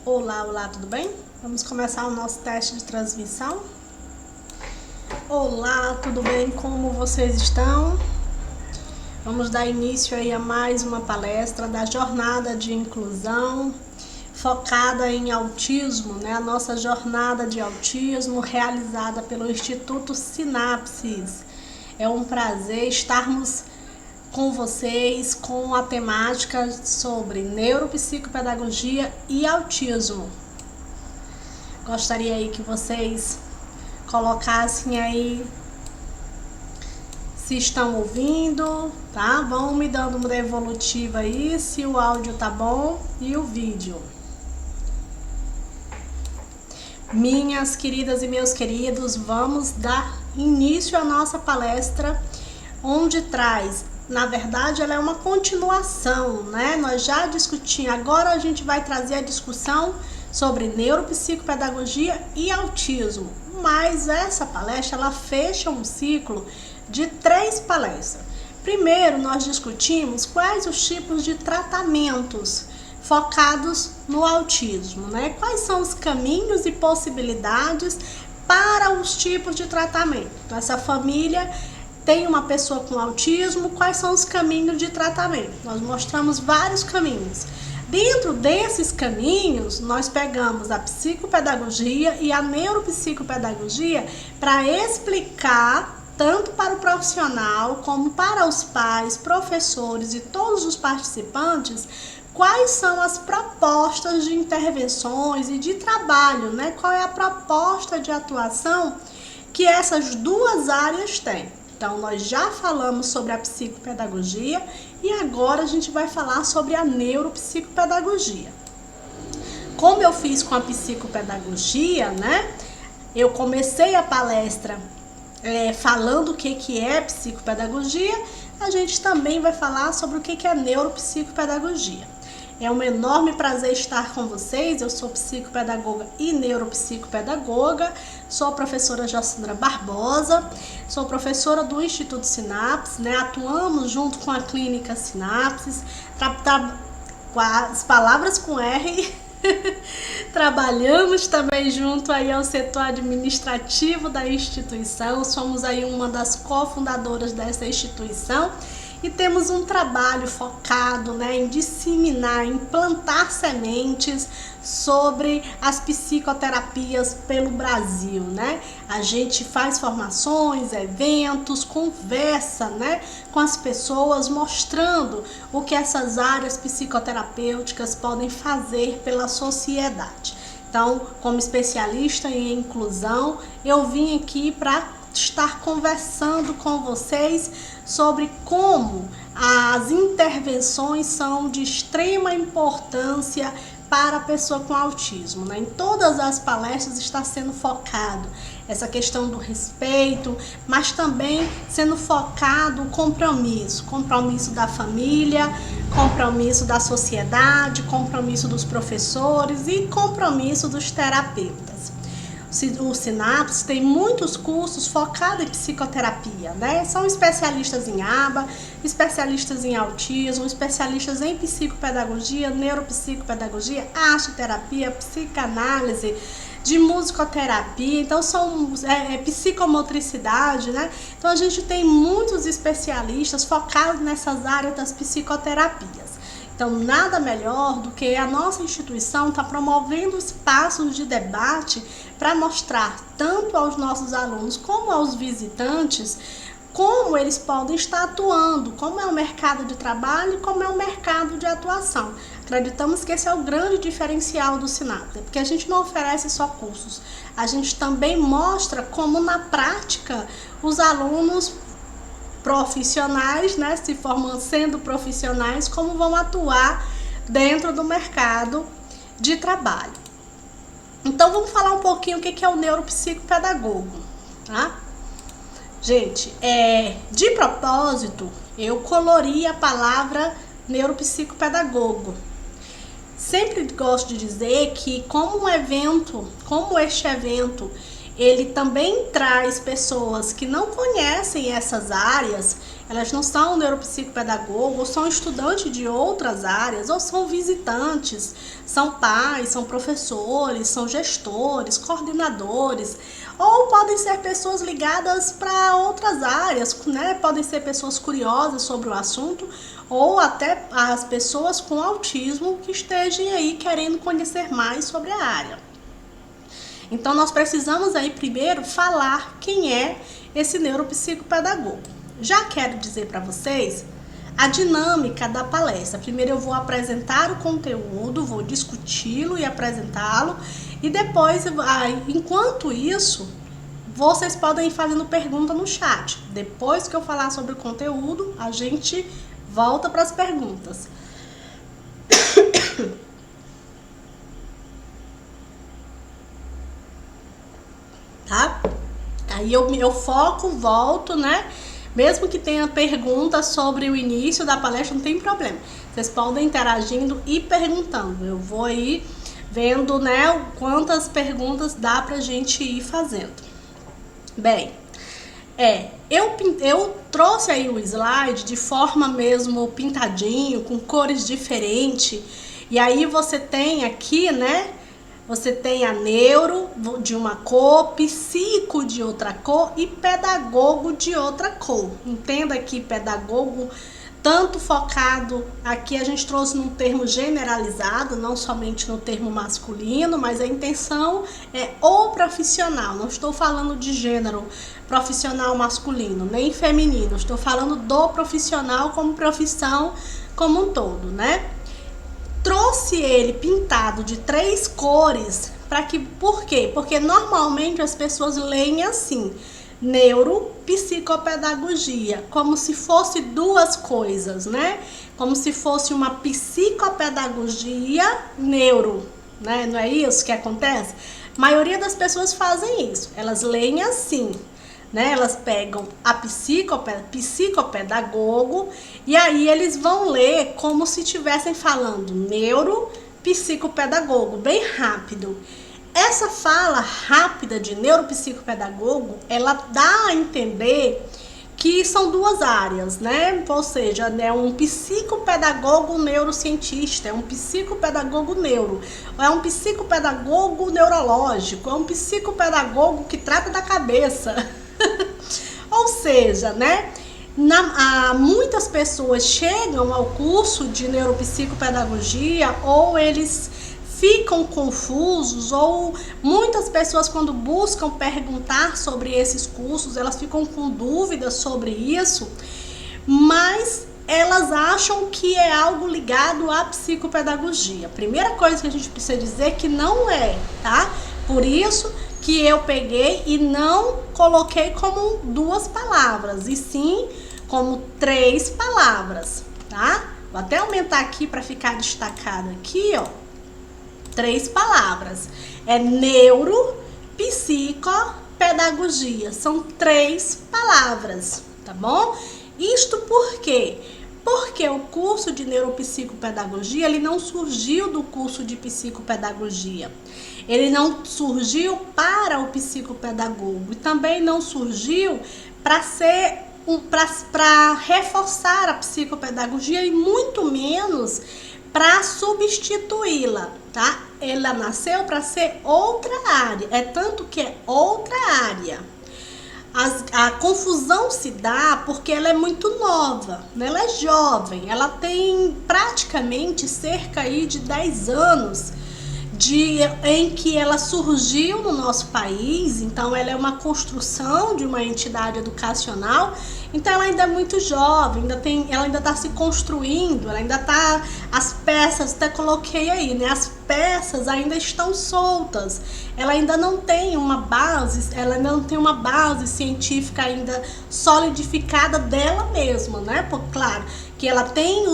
Olá, olá, tudo bem? Vamos começar o nosso teste de transmissão. Olá, tudo bem? Como vocês estão? Vamos dar início aí a mais uma palestra da jornada de inclusão focada em autismo, né? A nossa jornada de autismo realizada pelo Instituto Sinapses. É um prazer estarmos com vocês com a temática sobre neuropsicopedagogia e autismo. Gostaria aí que vocês colocassem aí se estão ouvindo, tá? Vão me dando uma devolutiva aí se o áudio tá bom e o vídeo. Minhas queridas e meus queridos, vamos dar início à nossa palestra, onde traz, na verdade, ela é uma continuação, né? Nós já discutimos, agora a gente vai trazer a discussão sobre neuropsicopedagogia e autismo, mas essa palestra, ela fecha um ciclo de 3 palestras. Primeiro, nós discutimos quais os tipos de tratamentos focados no autismo, né? Quais são os caminhos e possibilidades para os tipos de tratamento. Então, essa família tem uma pessoa com autismo, quais são os caminhos de tratamento? Nós mostramos vários caminhos. Dentro desses caminhos, nós pegamos a psicopedagogia e a neuropsicopedagogia para explicar tanto para o profissional como para os pais, professores e todos os participantes quais são as propostas de intervenções e de trabalho, né? Qual é a proposta de atuação que essas duas áreas têm. Então, nós já falamos sobre a psicopedagogia e agora a gente vai falar sobre a neuropsicopedagogia. Como eu fiz com a psicopedagogia, né? Eu comecei a palestra falando o que é psicopedagogia, a gente também vai falar sobre o que é neuropsicopedagogia. É um enorme prazer estar com vocês. Eu sou psicopedagoga e neuropsicopedagoga, sou a professora Jocindra Barbosa, sou professora do Instituto Sinapses, né? Atuamos junto com a Clínica Sinapses, com as palavras com R, trabalhamos também junto aí ao setor administrativo da instituição, somos aí uma das cofundadoras dessa instituição. E temos um trabalho focado, né, em disseminar, em plantar sementes sobre as psicoterapias pelo Brasil, né? A gente faz formações, eventos, conversa, né, com as pessoas, mostrando o que essas áreas psicoterapêuticas podem fazer pela sociedade. Então, como especialista em inclusão, eu vim aqui para estar conversando com vocês sobre como as intervenções são de extrema importância para a pessoa com autismo, né? Em todas as palestras está sendo focado essa questão do respeito, mas também sendo focado o compromisso da família, compromisso da sociedade, compromisso dos professores e compromisso dos terapeutas. O Sinapses tem muitos cursos focados em psicoterapia, né? São especialistas em ABA, especialistas em autismo, especialistas em psicopedagogia, neuropsicopedagogia, arteterapia, psicanálise, de musicoterapia, então são psicomotricidade, né? Então a gente tem muitos especialistas focados nessas áreas das psicoterapias. Então, nada melhor do que a nossa instituição estar promovendo espaços de debate para mostrar tanto aos nossos alunos como aos visitantes como eles podem estar atuando, como é o mercado de trabalho e como é o mercado de atuação. Acreditamos que esse é o grande diferencial do Sinapses, porque a gente não oferece só cursos, a gente também mostra como na prática os alunos profissionais, né, se formam sendo profissionais, como vão atuar dentro do mercado de trabalho. Então, vamos falar um pouquinho o que é o neuropsicopedagogo, tá? Gente, de propósito, eu colori a palavra neuropsicopedagogo. Sempre gosto de dizer que como este evento, ele também traz pessoas que não conhecem essas áreas, elas não são neuropsicopedagogos, ou são estudantes de outras áreas, ou são visitantes, são pais, são professores, são gestores, coordenadores, ou podem ser pessoas ligadas para outras áreas, né? Podem ser pessoas curiosas sobre o assunto, ou até as pessoas com autismo que estejam aí querendo conhecer mais sobre a área. Então nós precisamos aí primeiro falar quem é esse neuropsicopedagogo. Já quero dizer para vocês a dinâmica da palestra. Primeiro eu vou apresentar o conteúdo, vou discuti-lo e apresentá-lo, e depois, enquanto isso, vocês podem ir fazendo pergunta no chat. Depois que eu falar sobre o conteúdo, a gente volta para as perguntas. Tá? Aí eu foco, volto, né? Mesmo que tenha perguntas sobre o início da palestra, não tem problema. Vocês podem interagindo e perguntando. Eu vou aí vendo, né, quantas perguntas dá pra gente ir fazendo. Bem, eu trouxe aí o slide de forma mesmo pintadinho, com cores diferentes. E aí você tem aqui, né? Você tem a neuro de uma cor, psico de outra cor e pedagogo de outra cor. Entenda que pedagogo, tanto focado, aqui a gente trouxe num termo generalizado, não somente no termo masculino, mas a intenção é o profissional. Não estou falando de gênero profissional masculino, nem feminino. Estou falando do profissional como profissão como um todo, né? Trouxe ele pintado de 3 cores, por quê? Porque normalmente as pessoas leem assim, neuropsicopedagogia, como se fosse 2 coisas, né? Como se fosse uma psicopedagogia neuro, né? Não é isso que acontece? A maioria das pessoas fazem isso, elas leem assim, né? Elas pegam a psicopedagogo e aí eles vão ler como se estivessem falando neuropsicopedagogo, bem rápido. Essa fala rápida de neuropsicopedagogo, ela dá a entender que são 2 áreas, né? Ou seja, é um psicopedagogo neurocientista, é um psicopedagogo neuro, é um psicopedagogo neurológico, é um psicopedagogo que trata da cabeça. Ou seja, né? Muitas pessoas chegam ao curso de neuropsicopedagogia ou eles ficam confusos, ou muitas pessoas quando buscam perguntar sobre esses cursos, elas ficam com dúvidas sobre isso, mas elas acham que é algo ligado à psicopedagogia. Primeira coisa que a gente precisa dizer é que não é, tá? Por isso que eu peguei e não coloquei como 2 palavras, e sim como 3 palavras, tá? Vou até aumentar aqui para ficar destacado aqui, ó. 3 palavras. É neuropsicopedagogia. São 3 palavras, tá bom? Isto por quê? Porque o curso de neuropsicopedagogia, ele não surgiu do curso de psicopedagogia. Ele não surgiu para o psicopedagogo e também não surgiu para reforçar a psicopedagogia e muito menos para substituí-la, tá? Ela nasceu para ser outra área, é tanto que é outra área. A confusão se dá porque ela é muito nova, né? Ela é jovem, ela tem praticamente cerca aí de 10 anos em que ela surgiu no nosso país. Então ela é uma construção de uma entidade educacional, então ela ainda é muito jovem, ela ainda está se construindo, ela ainda está, as peças, até coloquei aí, né? As peças ainda estão soltas, ela ainda não tem uma base, científica ainda solidificada dela mesma, né? Claro que ela tem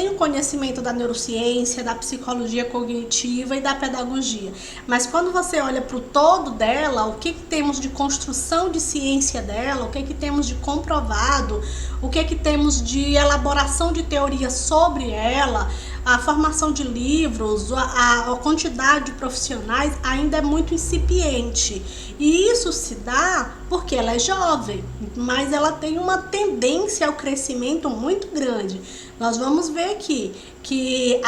o conhecimento da neurociência, da psicologia cognitiva e da pedagogia, mas quando você olha para o todo dela, o que temos de construção de ciência dela, o que temos de comprovado, o que temos de elaboração de teoria sobre ela, a formação de livros, a quantidade de profissionais ainda é muito incipiente. E isso se dá porque ela é jovem, mas ela tem uma tendência ao crescimento muito grande. Nós vamos ver aqui que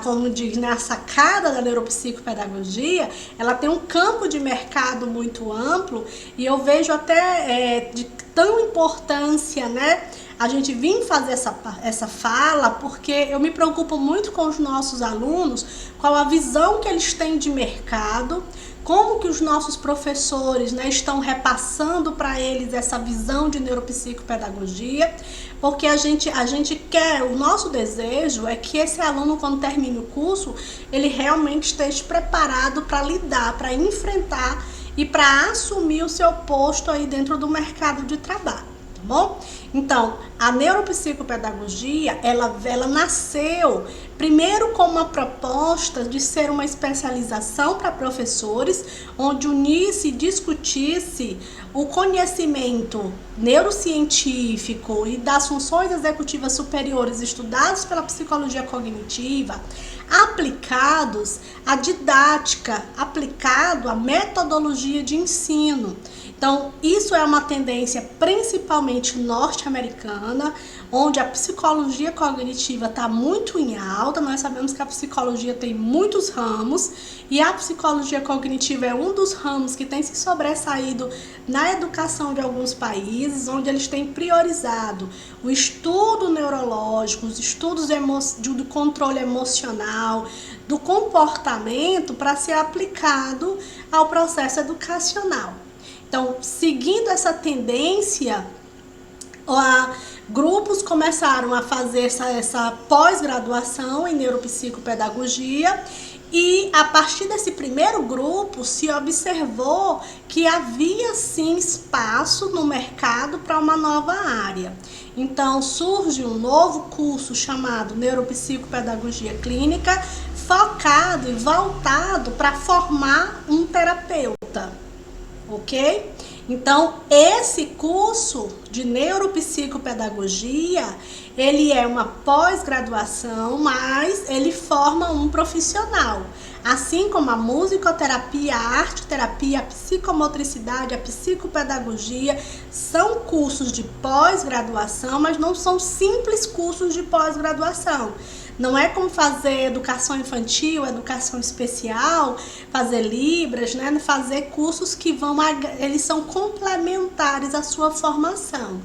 como diz, né, a sacada da neuropsicopedagogia, ela tem um campo de mercado muito amplo, e eu vejo até de tão importância, né, a gente vir fazer essa fala, porque eu me preocupo muito com os nossos alunos, qual a visão que eles têm de mercado, como que os nossos professores, né, estão repassando para eles essa visão de neuropsicopedagogia, porque a gente quer, o nosso desejo é que esse aluno, quando termine o curso, ele realmente esteja preparado para lidar, para enfrentar e para assumir o seu posto aí dentro do mercado de trabalho, tá bom? Então, a neuropsicopedagogia, ela nasceu primeiro com uma proposta de ser uma especialização para professores, onde unisse e discutisse o conhecimento neurocientífico e das funções executivas superiores estudados pela psicologia cognitiva, aplicados à didática, aplicado à metodologia de ensino. Então, isso é uma tendência principalmente norte-americana, onde a psicologia cognitiva está muito em alta. Nós sabemos que a psicologia tem muitos ramos, e a psicologia cognitiva é um dos ramos que tem se sobressaído na educação de alguns países, onde eles têm priorizado o estudo neurológico, os estudos do controle emocional, do comportamento, para ser aplicado ao processo educacional. Então, seguindo essa tendência, grupos começaram a fazer essa pós-graduação em neuropsicopedagogia, e a partir desse primeiro grupo se observou que havia sim espaço no mercado para uma nova área. Então surge um novo curso chamado Neuropsicopedagogia Clínica, focado e voltado para formar um terapeuta. Ok? Então, esse curso de neuropsicopedagogia, ele é uma pós-graduação, mas ele forma um profissional. Assim como a musicoterapia, a arteterapia, a psicomotricidade, a psicopedagogia, são cursos de pós-graduação, mas não são simples cursos de pós-graduação. Não é como fazer educação infantil, educação especial, fazer Libras, né? Fazer cursos que eles são complementares à sua formação.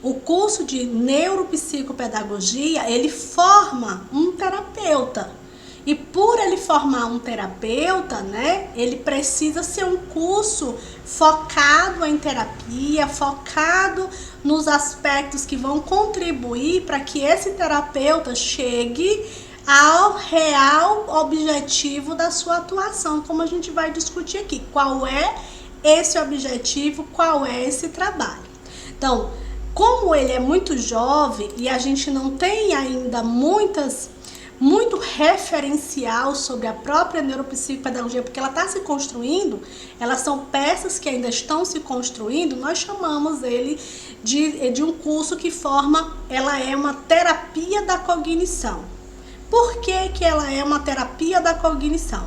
O curso de neuropsicopedagogia, ele forma um terapeuta. E por ele formar um terapeuta, né, ele precisa ser um curso focado em terapia, focado nos aspectos que vão contribuir para que esse terapeuta chegue ao real objetivo da sua atuação, como a gente vai discutir aqui. Qual é esse objetivo, qual é esse trabalho? Então, como ele é muito jovem e a gente não tem ainda muito referencial sobre a própria neuropsicopedagogia, porque ela está se construindo, elas são peças que ainda estão se construindo, nós chamamos ele de um curso que ela é uma terapia da cognição. Por que que ela é uma terapia da cognição?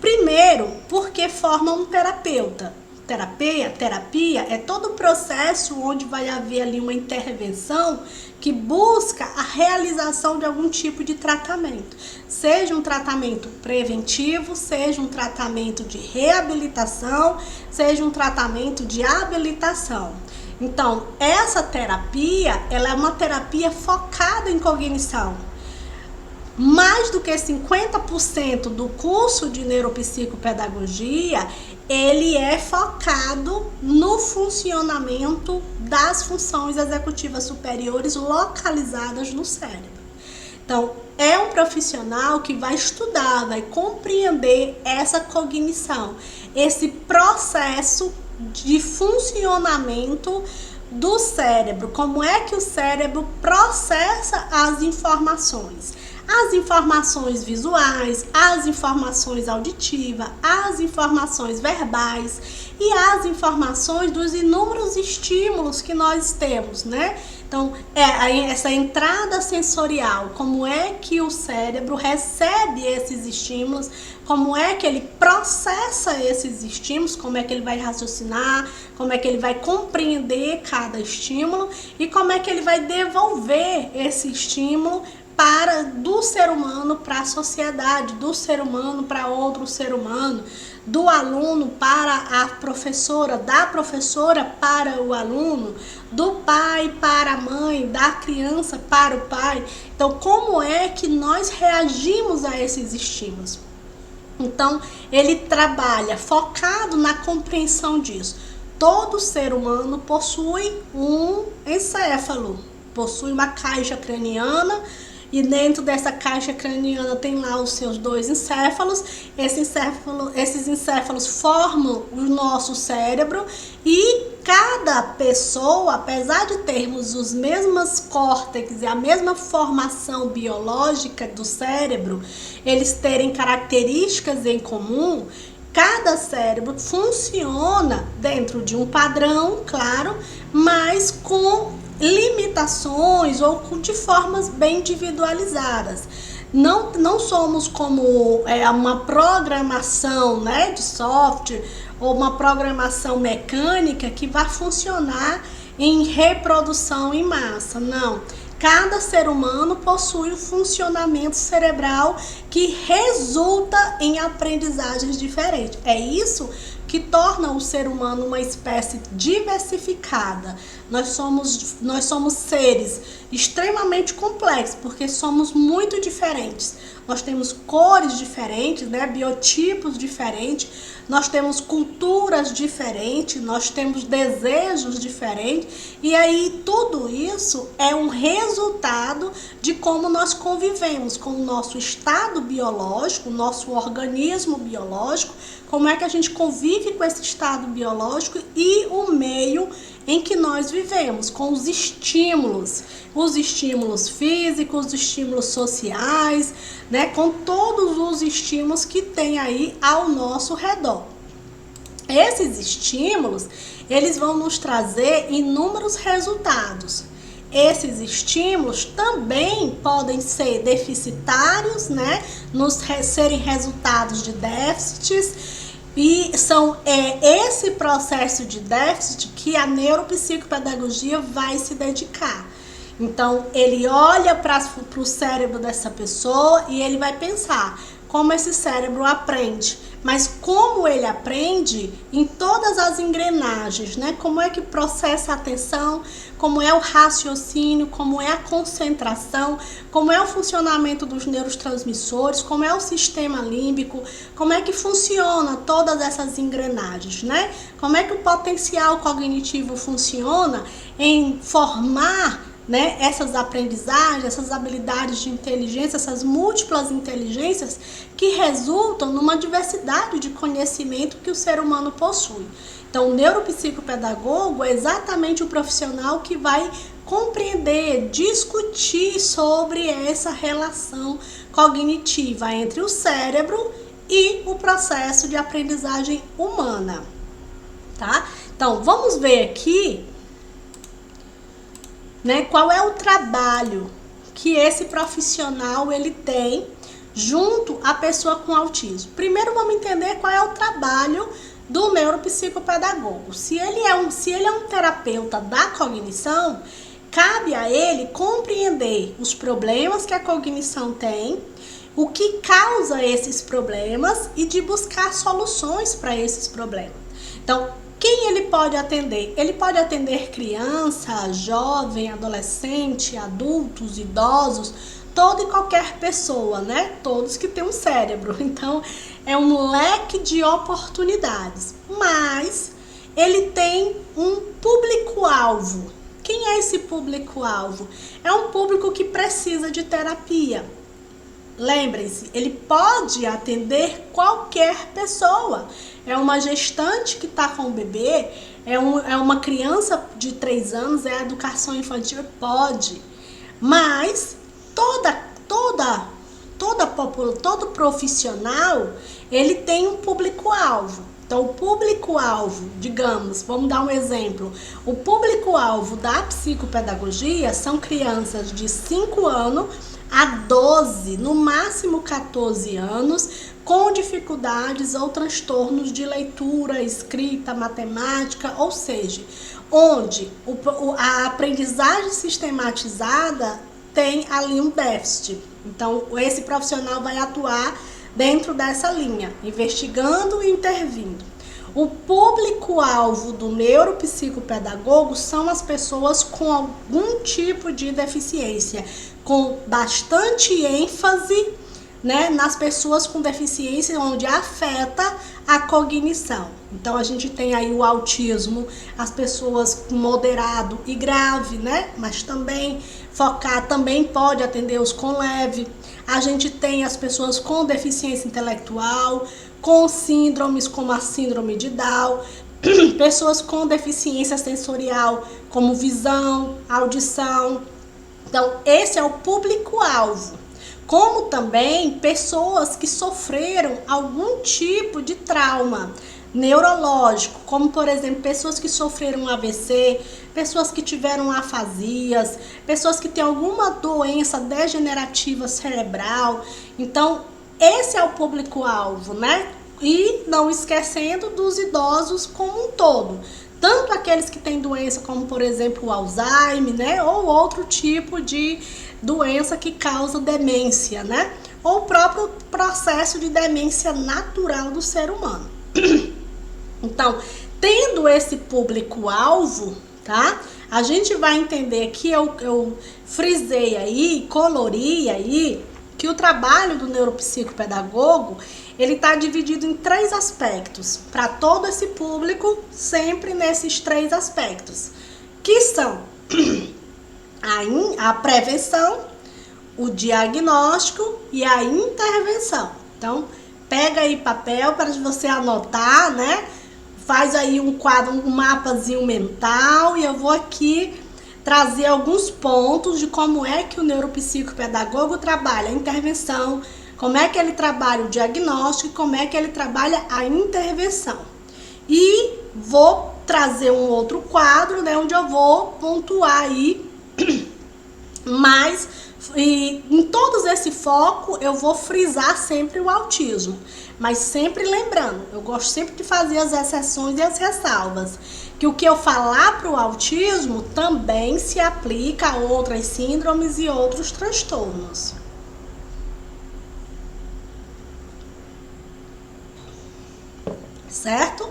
Primeiro, porque forma um terapeuta. Terapia é todo o processo onde vai haver ali uma intervenção que busca a realização de algum tipo de tratamento. Seja um tratamento preventivo, seja um tratamento de reabilitação, seja um tratamento de habilitação. Então, essa terapia, ela é uma terapia focada em cognição. Mais do que 50% do curso de neuropsicopedagogia, ele é focado no funcionamento das funções executivas superiores localizadas no cérebro. Então, é um profissional que vai estudar, vai compreender essa cognição, esse processo de funcionamento do cérebro, como é que o cérebro processa as informações visuais, as informações auditivas, as informações verbais e as informações dos inúmeros estímulos que nós temos, né? Então, essa entrada sensorial, como é que o cérebro recebe esses estímulos, como é que ele processa esses estímulos, como é que ele vai raciocinar, como é que ele vai compreender cada estímulo e como é que ele vai devolver esse estímulo do ser humano para a sociedade, do ser humano para outro ser humano, do aluno para a professora, da professora para o aluno, do pai para a mãe, da criança para o pai. Então, como é que nós reagimos a esses estímulos? Então, ele trabalha focado na compreensão disso. Todo ser humano possui um encéfalo, possui uma caixa craniana, e dentro dessa caixa craniana tem lá os seus 2 encéfalos. Esses encéfalos formam o nosso cérebro e cada pessoa, apesar de termos os mesmos córtex e a mesma formação biológica do cérebro, eles terem características em comum. Cada cérebro funciona dentro de um padrão, claro, mas com limitações ou de formas bem individualizadas. Não somos como uma programação, né, de software ou uma programação mecânica que vai funcionar em reprodução em massa. Não. Cada ser humano possui um funcionamento cerebral que resulta em aprendizagens diferentes. É isso que torna o ser humano uma espécie diversificada. Nós somos seres extremamente complexos, porque somos muito diferentes. Nós temos cores diferentes, né? Biotipos diferentes, nós temos culturas diferentes, nós temos desejos diferentes, e aí tudo isso é um resultado de como nós convivemos com o nosso estado biológico, o nosso organismo biológico, como é que a gente convive com esse estado biológico e o meio em que nós vivemos, com os estímulos físicos, os estímulos sociais, né, com todos os estímulos que tem aí ao nosso redor. Esses estímulos, eles vão nos trazer inúmeros resultados. Esses estímulos também podem ser deficitários, né, serem resultados de déficits. E são esse processo de déficit que a neuropsicopedagogia vai se dedicar. Então, ele olha para o cérebro dessa pessoa e ele vai pensar como esse cérebro aprende, mas como ele aprende em todas as engrenagens, né? Como é que processa a atenção, como é o raciocínio, como é a concentração, como é o funcionamento dos neurotransmissores, como é o sistema límbico, como é que funciona todas essas engrenagens, né? Como é que o potencial cognitivo funciona em formar, né, essas aprendizagens, essas habilidades de inteligência, essas múltiplas inteligências que resultam numa diversidade de conhecimento que o ser humano possui. Então, o neuropsicopedagogo é exatamente o profissional que vai compreender, discutir sobre essa relação cognitiva entre o cérebro e o processo de aprendizagem humana, tá? Então, vamos ver aqui, né, qual é o trabalho que esse profissional ele tem junto à pessoa com autismo. Primeiro vamos entender qual é o trabalho do neuropsicopedagogo. Se ele é um terapeuta da cognição, cabe a ele compreender os problemas que a cognição tem, o que causa esses problemas e de buscar soluções para esses problemas. Então, quem ele pode atender? Ele pode atender criança, jovem, adolescente, adultos, idosos, toda e qualquer pessoa, né? Todos que têm um cérebro. Então, é um leque de oportunidades. Mas ele tem um público-alvo. Quem é esse público-alvo? É um público que precisa de terapia. Lembrem-se, ele pode atender qualquer pessoa. É uma gestante que está com o bebê, é uma criança de 3 anos, é a educação infantil, pode. Mas todo profissional, ele tem um público-alvo. Então, o público-alvo, digamos, vamos dar um exemplo, o público-alvo da psicopedagogia são crianças de 5 anos a 12, no máximo 14 anos, com dificuldades ou transtornos de leitura, escrita, matemática, ou seja, onde a aprendizagem sistematizada tem ali um déficit. Então, esse profissional vai atuar dentro dessa linha, investigando e intervindo. O público-alvo do neuropsicopedagogo são as pessoas com algum tipo de deficiência, com bastante ênfase, né, nas pessoas com deficiência onde afeta a cognição. Então a gente tem aí o autismo, as pessoas com moderado e grave, né, mas também também pode atender os com leve. A gente tem as pessoas com deficiência intelectual, com síndromes como a síndrome de Down, pessoas com deficiência sensorial como visão, audição. Então esse é o público-alvo. Como também pessoas que sofreram algum tipo de trauma neurológico, como por exemplo, pessoas que sofreram um AVC, pessoas que tiveram afasias, pessoas que têm alguma doença degenerativa cerebral. Então, esse é o público-alvo, né? E não esquecendo dos idosos como um todo. Tanto aqueles que têm doença como, por exemplo, o Alzheimer, né? Ou outro tipo de doença que causa demência, né? Ou o próprio processo de demência natural do ser humano. Então, tendo esse público-alvo, tá? A gente vai entender que eu frisei aí, colori aí, que o trabalho do neuropsicopedagogo, ele está dividido em 3 aspectos, para todo esse público, sempre nesses 3 aspectos, que são a prevenção, o diagnóstico e a intervenção. Então, pega aí papel para você anotar, né? Faz aí um quadro, um mapazinho mental, e eu vou aqui trazer alguns pontos de como é que o neuropsicopedagogo trabalha a intervenção, como é que ele trabalha o diagnóstico e como é que ele trabalha a intervenção. E vou trazer um outro quadro, né, onde eu vou pontuar aí mais, e em todos esse foco eu vou frisar sempre o autismo, mas sempre lembrando, eu gosto sempre de fazer as exceções e as ressalvas, que o que eu falar para o autismo também se aplica a outras síndromes e outros transtornos. Certo?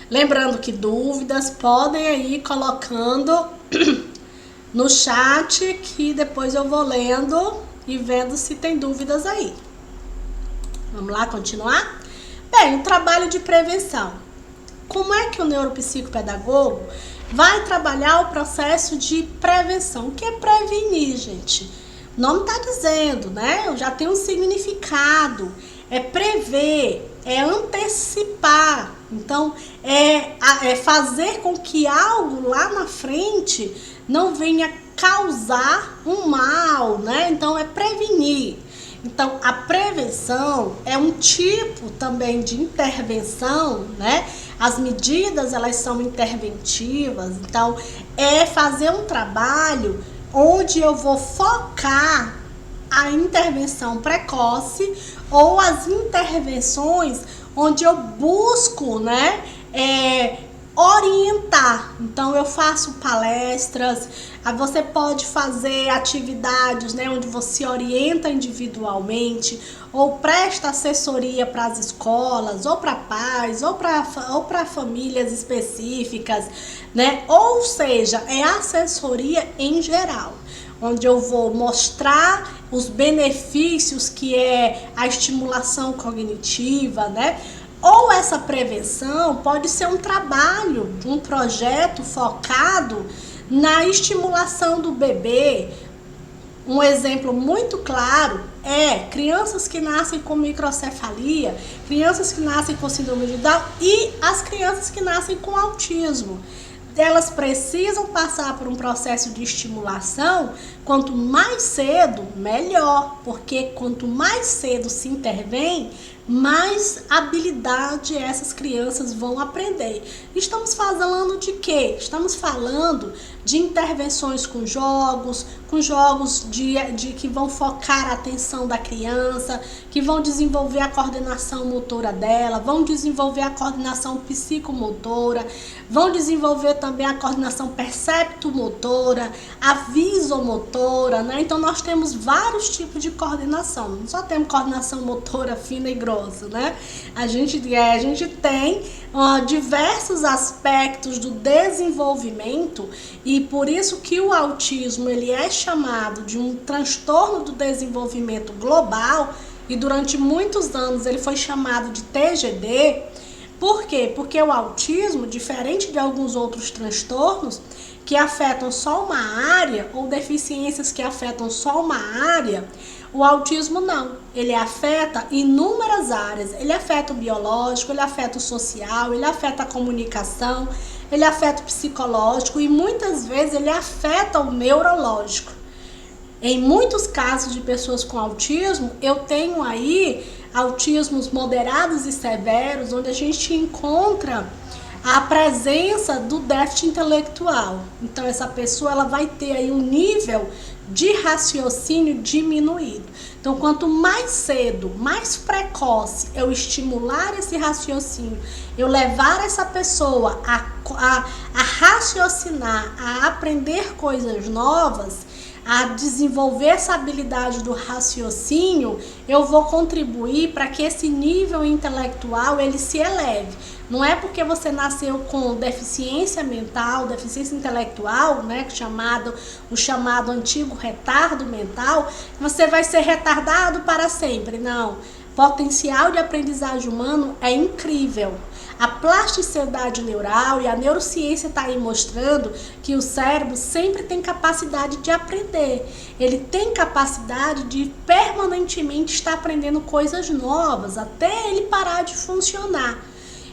Lembrando que dúvidas podem aí colocando no chat, que depois eu vou lendo e vendo se tem dúvidas aí. Vamos lá continuar? Bem, o trabalho de prevenção. Como é que o neuropsicopedagogo vai trabalhar o processo de prevenção? O que é prevenir, gente? O nome está dizendo, né? Já tem um significado. É prever, é antecipar. Então, é fazer com que algo lá na frente não venha causar um mal, né? Então, é prevenir. Então, a prevenção é um tipo também de intervenção, né? As medidas, elas são interventivas. Então, é fazer um trabalho onde eu vou focar a intervenção precoce ou as intervenções onde eu busco, né, orientar. Então eu faço palestras, você pode fazer atividades, né, onde você orienta individualmente ou presta assessoria para as escolas, ou para pais, ou para famílias específicas, né? Ou seja, é assessoria em geral, onde eu vou mostrar os benefícios que é a estimulação cognitiva, né? Ou essa prevenção pode ser um trabalho, um projeto focado na estimulação do bebê. Um exemplo muito claro é crianças que nascem com microcefalia, crianças que nascem com síndrome de Down e as crianças que nascem com autismo. Elas precisam passar por um processo de estimulação, quanto mais cedo, melhor, porque quanto mais cedo se intervém, mais habilidade essas crianças vão aprender. Estamos falando de quê? Estamos falando de intervenções com jogos de que vão focar a atenção da criança, que vão desenvolver a coordenação motora dela, vão desenvolver a coordenação psicomotora, vão desenvolver também a coordenação perceptomotora, a visomotora, né? Então nós temos vários tipos de coordenação, não só temos coordenação motora fina e grossa, né? A gente tem diversos aspectos do desenvolvimento, e por isso que o autismo ele é chamado de um transtorno do desenvolvimento global, e durante muitos anos ele foi chamado de TGD. Por quê? Porque o autismo, diferente de alguns outros transtornos que afetam só uma área, ou deficiências que afetam só uma área, o autismo não. Ele afeta inúmeras áreas. Ele afeta o biológico, ele afeta o social, ele afeta a comunicação, ele afeta o psicológico e muitas vezes ele afeta o neurológico. Em muitos casos de pessoas com autismo, eu tenho aí autismos moderados e severos, onde a gente encontra a presença do déficit intelectual. Então essa pessoa ela vai ter aí um nível de raciocínio diminuído. Então quanto mais cedo, mais precoce eu estimular esse raciocínio, eu levar essa pessoa a raciocinar, a aprender coisas novas, a desenvolver essa habilidade do raciocínio, eu vou contribuir para que esse nível intelectual ele se eleve. Não é porque você nasceu com deficiência mental, deficiência intelectual, né, o chamado antigo retardo mental, que você vai ser retardado para sempre. Não. O potencial de aprendizagem humano é incrível. A plasticidade neural e a neurociência está aí mostrando que o cérebro sempre tem capacidade de aprender. Ele tem capacidade de permanentemente estar aprendendo coisas novas, até ele parar de funcionar.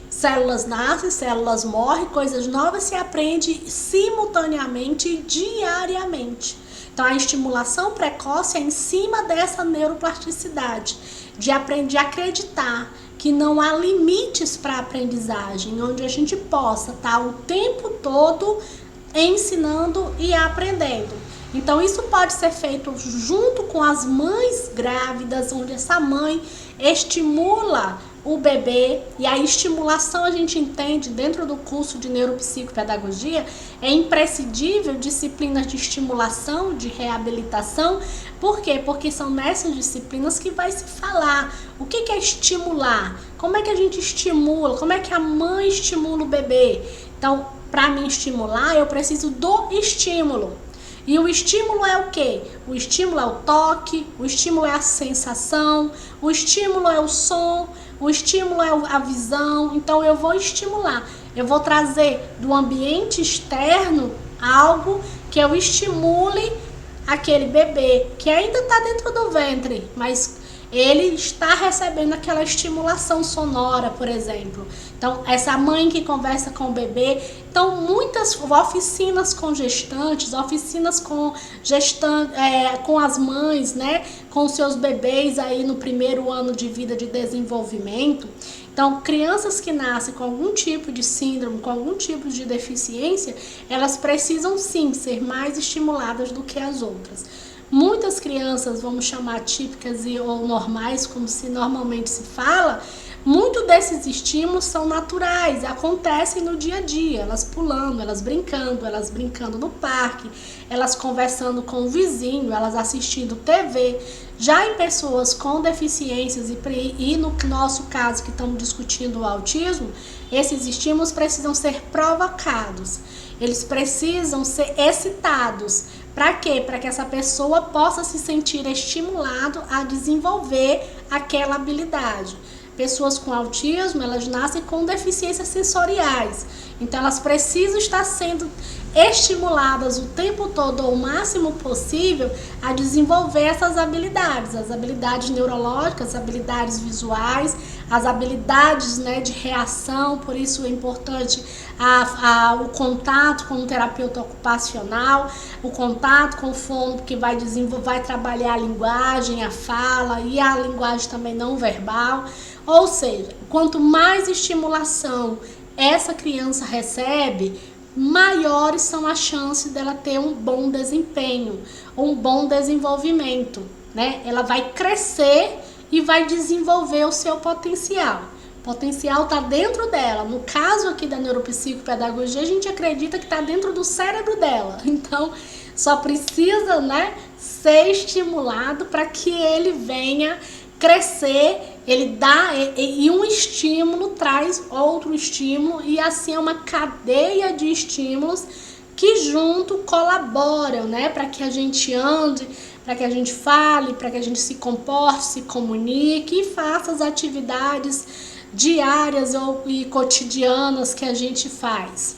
Células nascem, células morrem, coisas novas se aprende simultaneamente e diariamente. Então a estimulação precoce é em cima dessa neuroplasticidade, de aprender a acreditar que não há limites para a aprendizagem, onde a gente possa estar o tempo todo ensinando e aprendendo. Então isso pode ser feito junto com as mães grávidas, onde essa mãe estimula o bebê, e a estimulação a gente entende dentro do curso de neuropsicopedagogia, é imprescindível disciplinas de estimulação, de reabilitação. Por quê? Porque são nessas disciplinas que vai se falar o que é estimular, como é que a gente estimula, como é que a mãe estimula o bebê. Então, para me estimular, eu preciso do estímulo. E o estímulo é o quê? O estímulo é o toque, o estímulo é a sensação, o estímulo é o som, o estímulo é a visão. Então eu vou estimular, eu vou trazer do ambiente externo algo que eu estimule aquele bebê que ainda está dentro do ventre, mas ele está recebendo aquela estimulação sonora, por exemplo. Então, essa mãe que conversa com o bebê. Então, muitas oficinas com gestantes, oficinas com as mães, né? Com seus bebês aí no primeiro ano de vida de desenvolvimento. Então, crianças que nascem com algum tipo de síndrome, com algum tipo de deficiência, elas precisam sim ser mais estimuladas do que as outras. Muitas crianças, vamos chamar típicas ou normais, como se normalmente se fala, muito desses estímulos são naturais, acontecem no dia a dia, elas pulando, elas brincando no parque, elas conversando com o vizinho, elas assistindo TV. Já em pessoas com deficiências e no nosso caso que estamos discutindo o autismo, esses estímulos precisam ser provocados, eles precisam ser excitados. Para quê? Para que essa pessoa possa se sentir estimulado a desenvolver aquela habilidade. Pessoas com autismo, elas nascem com deficiências sensoriais. Então, elas precisam estar sendo estimuladas o tempo todo, ou o máximo possível, a desenvolver essas habilidades, as habilidades neurológicas, as habilidades visuais, as habilidades, né, de reação. Por isso é importante o contato com o terapeuta ocupacional, o contato com o fono, que vai trabalhar a linguagem, a fala e a linguagem também não verbal. Ou seja, quanto mais estimulação essa criança recebe, maiores são as chances dela ter um bom desempenho, um bom desenvolvimento, né? Ela vai crescer e vai desenvolver o seu potencial. O potencial está dentro dela. No caso aqui da neuropsicopedagogia, a gente acredita que está dentro do cérebro dela. Então, só precisa, né, ser estimulado para que ele venha crescer. Ele dá, e um estímulo traz outro estímulo, e assim é uma cadeia de estímulos que junto colaboram, né, para que a gente ande, para que a gente fale, para que a gente se comporte, se comunique e faça as atividades diárias e cotidianas que a gente faz,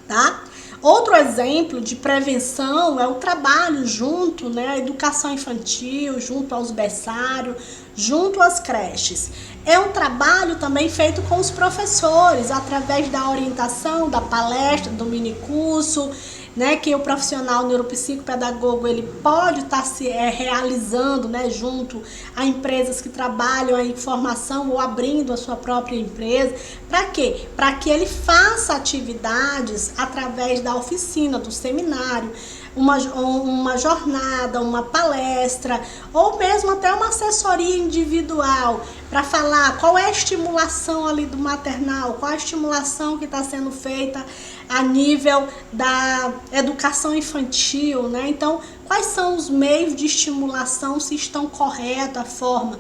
tá? Outro exemplo de prevenção é o trabalho junto, né, a educação infantil, junto aos berçários, junto às creches. É um trabalho também feito com os professores, através da orientação, da palestra, do minicurso, né, que o profissional neuropsicopedagogo ele pode estar se realizando, né, junto a empresas que trabalham a informação ou abrindo a sua própria empresa. Para quê? Para que ele faça atividades através da oficina, do seminário, uma jornada, uma palestra, ou mesmo até uma assessoria individual, para falar qual é a estimulação ali do maternal, qual é a estimulação que está sendo feita a nível da educação infantil, né? Então, quais são os meios de estimulação, se estão corretos, a forma.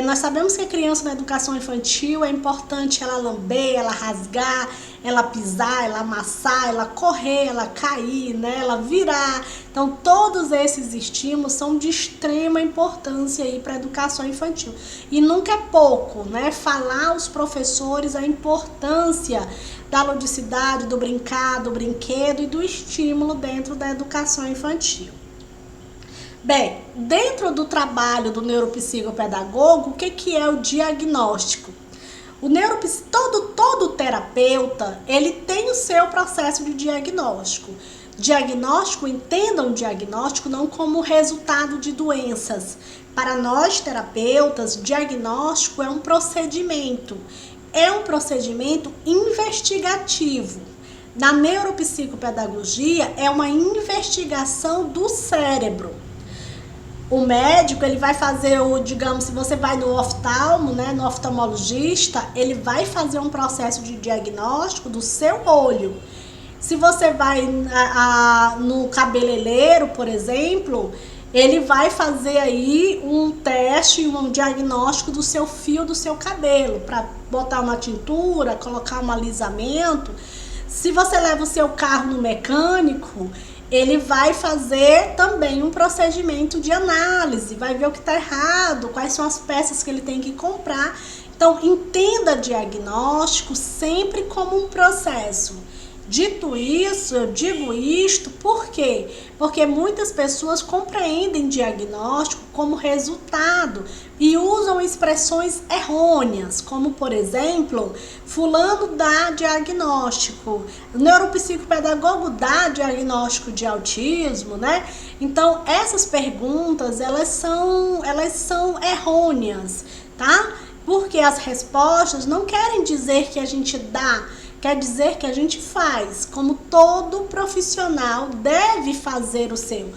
Nós sabemos que a criança na educação infantil é importante ela lamber, ela rasgar, ela pisar, ela amassar, ela correr, ela cair, né? Ela virar. Então, todos esses estímulos são de extrema importância aí para a educação infantil. E nunca é pouco, né? Falar aos professores a importância da ludicidade, do brincar, do brinquedo e do estímulo dentro da educação infantil. Bem, dentro do trabalho do neuropsicopedagogo, o que é o diagnóstico? Todo terapeuta, ele tem o seu processo de diagnóstico. Diagnóstico, entendam diagnóstico não como resultado de doenças. Para nós terapeutas, diagnóstico é um procedimento investigativo. Na neuropsicopedagogia, é uma investigação do cérebro. O médico, ele vai fazer digamos, se você vai no oftalmo, né, no oftalmologista, ele vai fazer um processo de diagnóstico do seu olho. Se você vai no cabeleireiro, por exemplo, ele vai fazer aí um teste, um diagnóstico do seu fio do seu cabelo, para botar uma tintura, colocar um alisamento. Se você leva o seu carro no mecânico, ele vai fazer também um procedimento de análise, vai ver o que está errado, quais são as peças que ele tem que comprar. Então, entenda diagnóstico sempre como um processo. Dito isso, eu digo isto, por quê? Porque muitas pessoas compreendem diagnóstico como resultado e usam expressões errôneas, como por exemplo, fulano dá diagnóstico, o neuropsicopedagogo dá diagnóstico de autismo, né? Então, essas perguntas, elas são errôneas, tá? Porque as respostas não querem dizer que a gente dá, quer dizer que a gente faz, como todo profissional deve fazer o seu.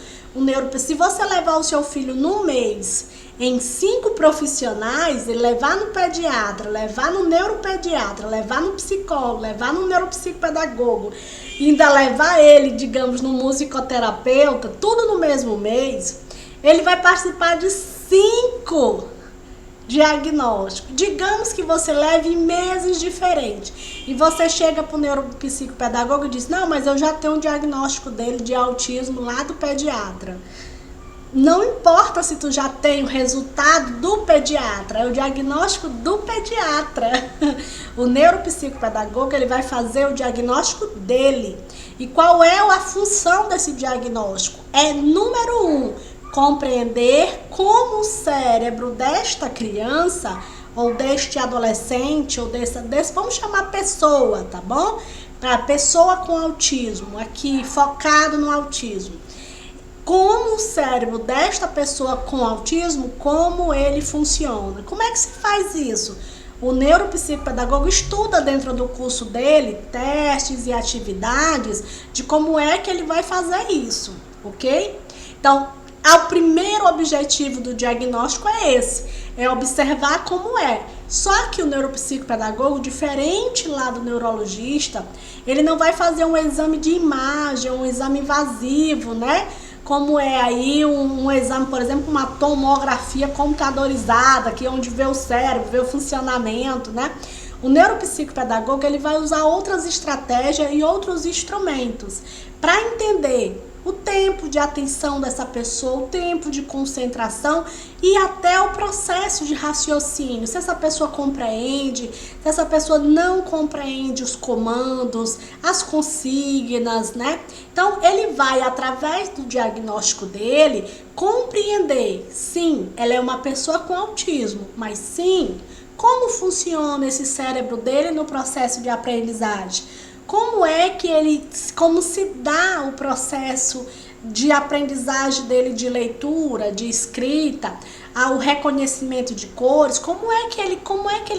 Se você levar o seu filho num mês em 5 profissionais, e levar no pediatra, levar no neuropediatra, levar no psicólogo, levar no neuropsicopedagogo, e ainda levar ele, digamos, no musicoterapeuta, tudo no mesmo mês, ele vai participar de 5 diagnóstico. Digamos que você leve em meses diferentes e você chega para o neuropsicopedagogo e diz: não, mas eu já tenho um diagnóstico dele de autismo lá do pediatra. Não importa se tu já tem o resultado do pediatra, é o diagnóstico do pediatra. O neuropsicopedagogo, ele vai fazer o diagnóstico dele. E qual é a função desse diagnóstico? É, número 1, compreender como o cérebro desta criança, ou deste adolescente, ou desse vamos chamar pessoa, tá bom? A pessoa com autismo, aqui focado no autismo. Como o cérebro desta pessoa com autismo, como ele funciona. Como é que se faz isso? O neuropsicopedagogo estuda dentro do curso dele testes e atividades de como é que ele vai fazer isso, ok? Então, o primeiro objetivo do diagnóstico é esse, é observar como é. Só que o neuropsicopedagogo, diferente lá do neurologista, ele não vai fazer um exame de imagem, um exame invasivo, né? Como é aí um exame, por exemplo, uma tomografia computadorizada, que é onde vê o cérebro, vê o funcionamento, né? O neuropsicopedagogo, ele vai usar outras estratégias e outros instrumentos para entender o tempo de atenção dessa pessoa, o tempo de concentração e até o processo de raciocínio. Se essa pessoa compreende, se essa pessoa não compreende os comandos, as consignas, né? Então, ele vai, através do diagnóstico dele, compreender, sim, ela é uma pessoa com autismo, mas sim, como funciona esse cérebro dele no processo de aprendizagem? Como se dá o processo de aprendizagem dele de leitura, de escrita, o reconhecimento de cores, como é que ele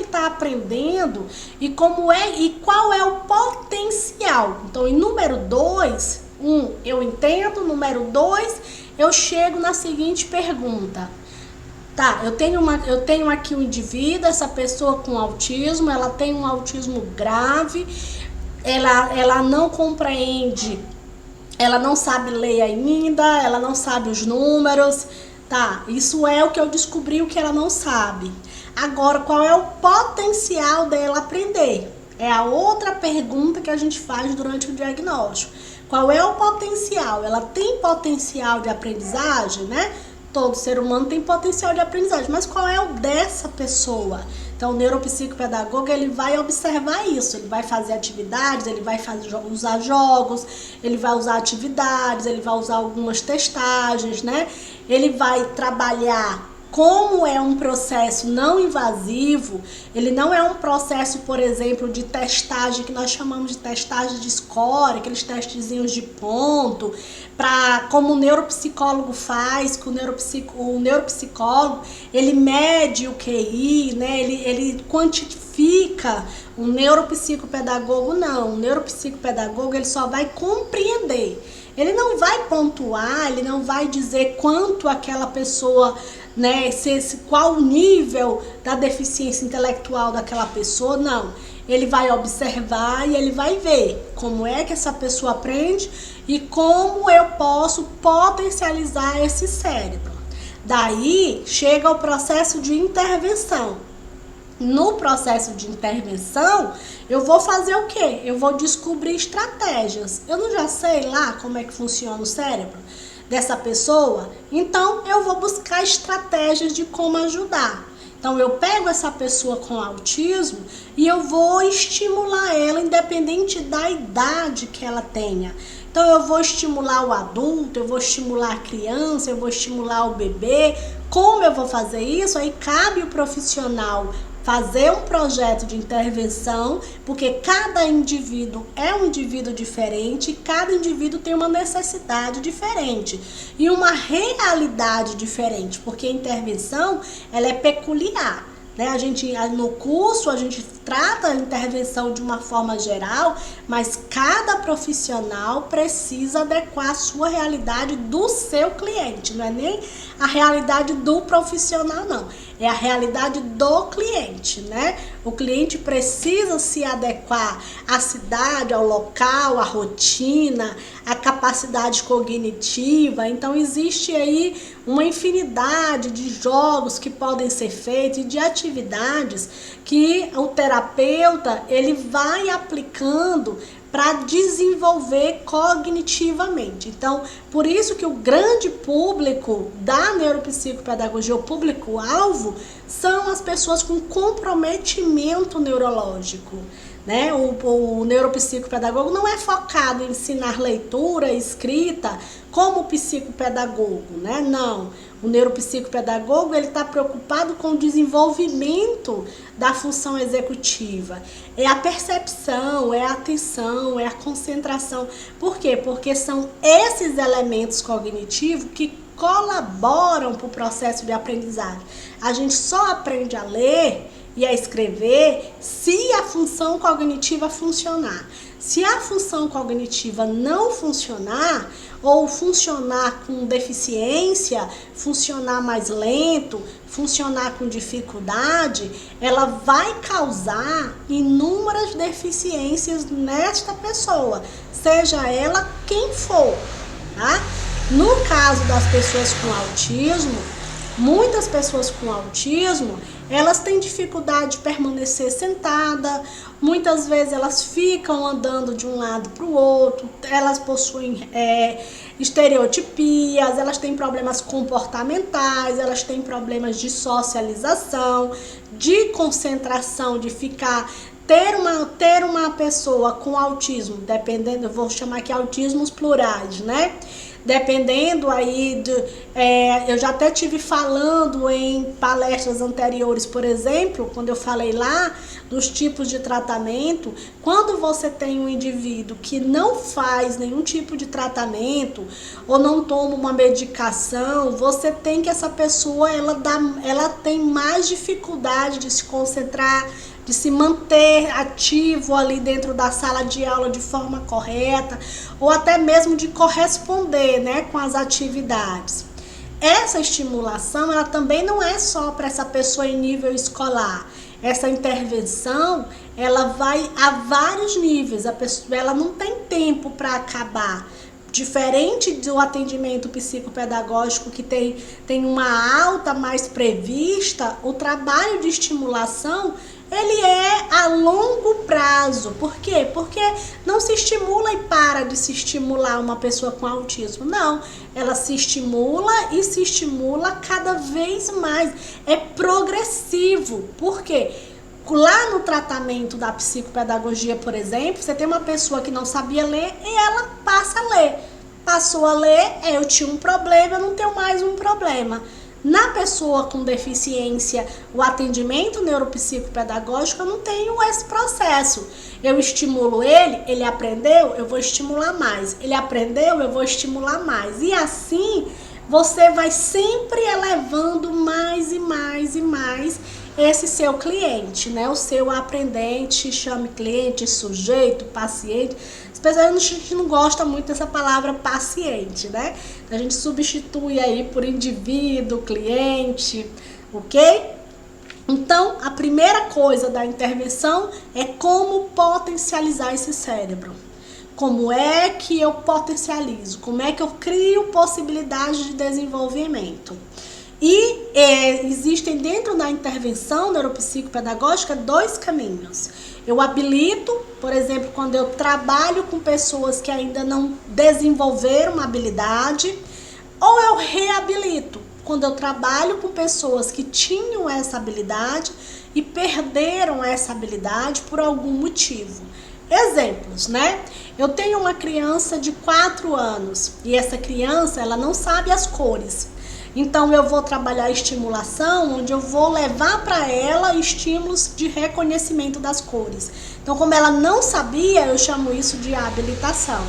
está aprendendo e qual é o potencial. Então, em número 2, eu entendo, número 2, eu chego na seguinte pergunta. Tá, eu tenho aqui um indivíduo, essa pessoa com autismo, ela tem um autismo grave, ela não compreende, ela não sabe ler ainda, ela não sabe os números, tá? Isso é o que eu descobri, o que ela não sabe. Agora, qual é o potencial dela aprender? É a outra pergunta que a gente faz durante o diagnóstico. Qual é o potencial? Ela tem potencial de aprendizagem, né? Todo ser humano tem potencial de aprendizagem, mas qual é o dessa pessoa? Então, o neuropsicopedagogo, ele vai observar isso, ele vai fazer atividades, ele vai usar jogos, ele vai usar atividades, ele vai usar algumas testagens, né? Ele vai trabalhar como é um processo não invasivo, ele não é um processo, por exemplo, de testagem, que nós chamamos de testagem de score, aqueles testezinhos de ponto, como o neuropsicólogo faz, que o neuropsicólogo, ele mede o QI, né? Ele quantifica. O neuropsicopedagogo não, o neuropsicopedagogo, ele só vai compreender. Ele não vai pontuar, ele não vai dizer quanto aquela pessoa, né, qual o nível da deficiência intelectual daquela pessoa, não. Ele vai observar e ele vai ver como é que essa pessoa aprende e como eu posso potencializar esse cérebro. Daí chega o processo de intervenção. No processo de intervenção, eu vou fazer o quê? Eu vou descobrir estratégias. Eu não já sei lá como é que funciona o cérebro dessa pessoa? Então, eu vou buscar estratégias de como ajudar. Então, eu pego essa pessoa com autismo e eu vou estimular ela, independente da idade que ela tenha. Então, eu vou estimular o adulto, eu vou estimular a criança, eu vou estimular o bebê. Como eu vou fazer isso? Aí cabe o profissional fazer um projeto de intervenção, porque cada indivíduo é um indivíduo diferente, cada indivíduo tem uma necessidade diferente e uma realidade diferente, porque a intervenção, ela é peculiar, né? No curso a gente trata a intervenção de uma forma geral, mas cada profissional precisa adequar a sua realidade do seu cliente, não é nem a realidade do profissional, não. É a realidade do cliente, né? O cliente precisa se adequar à cidade, ao local, à rotina, à capacidade cognitiva. Então, existe aí uma infinidade de jogos que podem ser feitos e de atividades que o terapeuta terapeuta, ele vai aplicando para desenvolver cognitivamente. Então, por isso que o grande público da neuropsicopedagogia, o público-alvo, são as pessoas com comprometimento neurológico. Né? O neuropsicopedagogo não é focado em ensinar leitura, escrita, como o psicopedagogo, né? Não. O neuropsicopedagogo, ele está preocupado com o desenvolvimento da função executiva. É a percepção, é a atenção, é a concentração. Por quê? Porque são esses elementos cognitivos que colaboram para o processo de aprendizagem. A gente só aprende a ler e a escrever se a função cognitiva funcionar. Se a função cognitiva não funcionar, ou funcionar com deficiência, funcionar mais lento, funcionar com dificuldade, ela vai causar inúmeras deficiências nesta pessoa, seja ela quem for, tá? No caso das pessoas com autismo, muitas pessoas com autismo, elas têm dificuldade de permanecer sentada, muitas vezes elas ficam andando de um lado para o outro, elas possuem estereotipias, elas têm problemas comportamentais, elas têm problemas de socialização, de concentração, de ficar... Ter uma pessoa com autismo, dependendo, eu vou chamar aqui autismos plurais, né? Dependendo aí, eu já até tive falando em palestras anteriores, por exemplo, quando eu falei lá dos tipos de tratamento, quando você tem um indivíduo que não faz nenhum tipo de tratamento ou não toma uma medicação, você tem que essa pessoa, ela tem mais dificuldade de se concentrar, de se manter ativo ali dentro da sala de aula de forma correta, ou até mesmo de corresponder, né, com as atividades. Essa estimulação, ela também não é só para essa pessoa em nível escolar. Essa intervenção, ela vai a vários níveis, a pessoa, ela não tem tempo para acabar. Diferente do atendimento psicopedagógico que tem uma alta mais prevista, o trabalho de estimulação, ele é a longo prazo. Por quê? Porque não se estimula e para de se estimular uma pessoa com autismo. Não, ela se estimula e se estimula cada vez mais. É progressivo. Por quê? Lá no tratamento da psicopedagogia, por exemplo, você tem uma pessoa que não sabia ler e ela passa a ler. Passou a ler, eu tinha um problema, eu não tenho mais um problema. Na pessoa com deficiência, o atendimento neuropsicopedagógico, eu não tenho esse processo. Eu estimulo ele aprendeu, eu vou estimular mais. Ele aprendeu, eu vou estimular mais. E assim, você vai sempre elevando mais e mais e mais esse seu cliente, né? O seu aprendente, chame cliente, sujeito, paciente. As pessoas, a gente não gosta muito dessa palavra paciente, né? A gente substitui aí por indivíduo, cliente, ok? Então, a primeira coisa da intervenção é como potencializar esse cérebro. Como é que eu potencializo? Como é que eu crio possibilidades de desenvolvimento? E existem dentro da intervenção neuropsicopedagógica 2 caminhos. Eu habilito, por exemplo, quando eu trabalho com pessoas que ainda não desenvolveram uma habilidade, ou eu reabilito, quando eu trabalho com pessoas que tinham essa habilidade e perderam essa habilidade por algum motivo. Exemplos, né? Eu tenho uma criança de 4 anos e essa criança, ela não sabe as cores. Então, eu vou trabalhar a estimulação, onde eu vou levar para ela estímulos de reconhecimento das cores. Então, como ela não sabia, eu chamo isso de habilitação.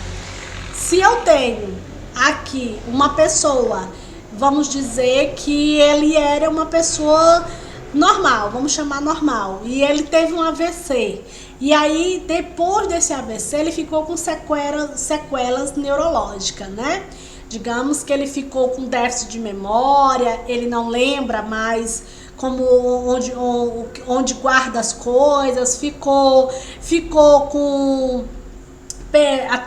Se eu tenho aqui uma pessoa, vamos dizer que ele era uma pessoa normal, vamos chamar normal, e ele teve um AVC. E aí, depois desse AVC, ele ficou com sequelas neurológicas, né? Digamos que ele ficou com déficit de memória, ele não lembra mais como onde guarda as coisas, ficou com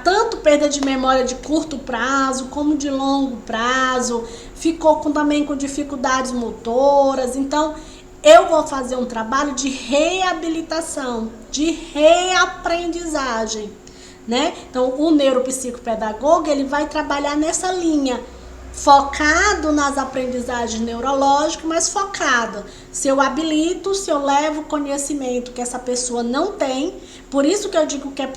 tanto perda de memória de curto prazo como de longo prazo, ficou também com dificuldades motoras. Então, eu vou fazer um trabalho de reabilitação, de reaprendizagem, né? Então, o neuropsicopedagogo, ele vai trabalhar nessa linha, focado nas aprendizagens neurológicas, mas focado se eu habilito, se eu levo conhecimento que essa pessoa não tem. Por isso que eu digo que é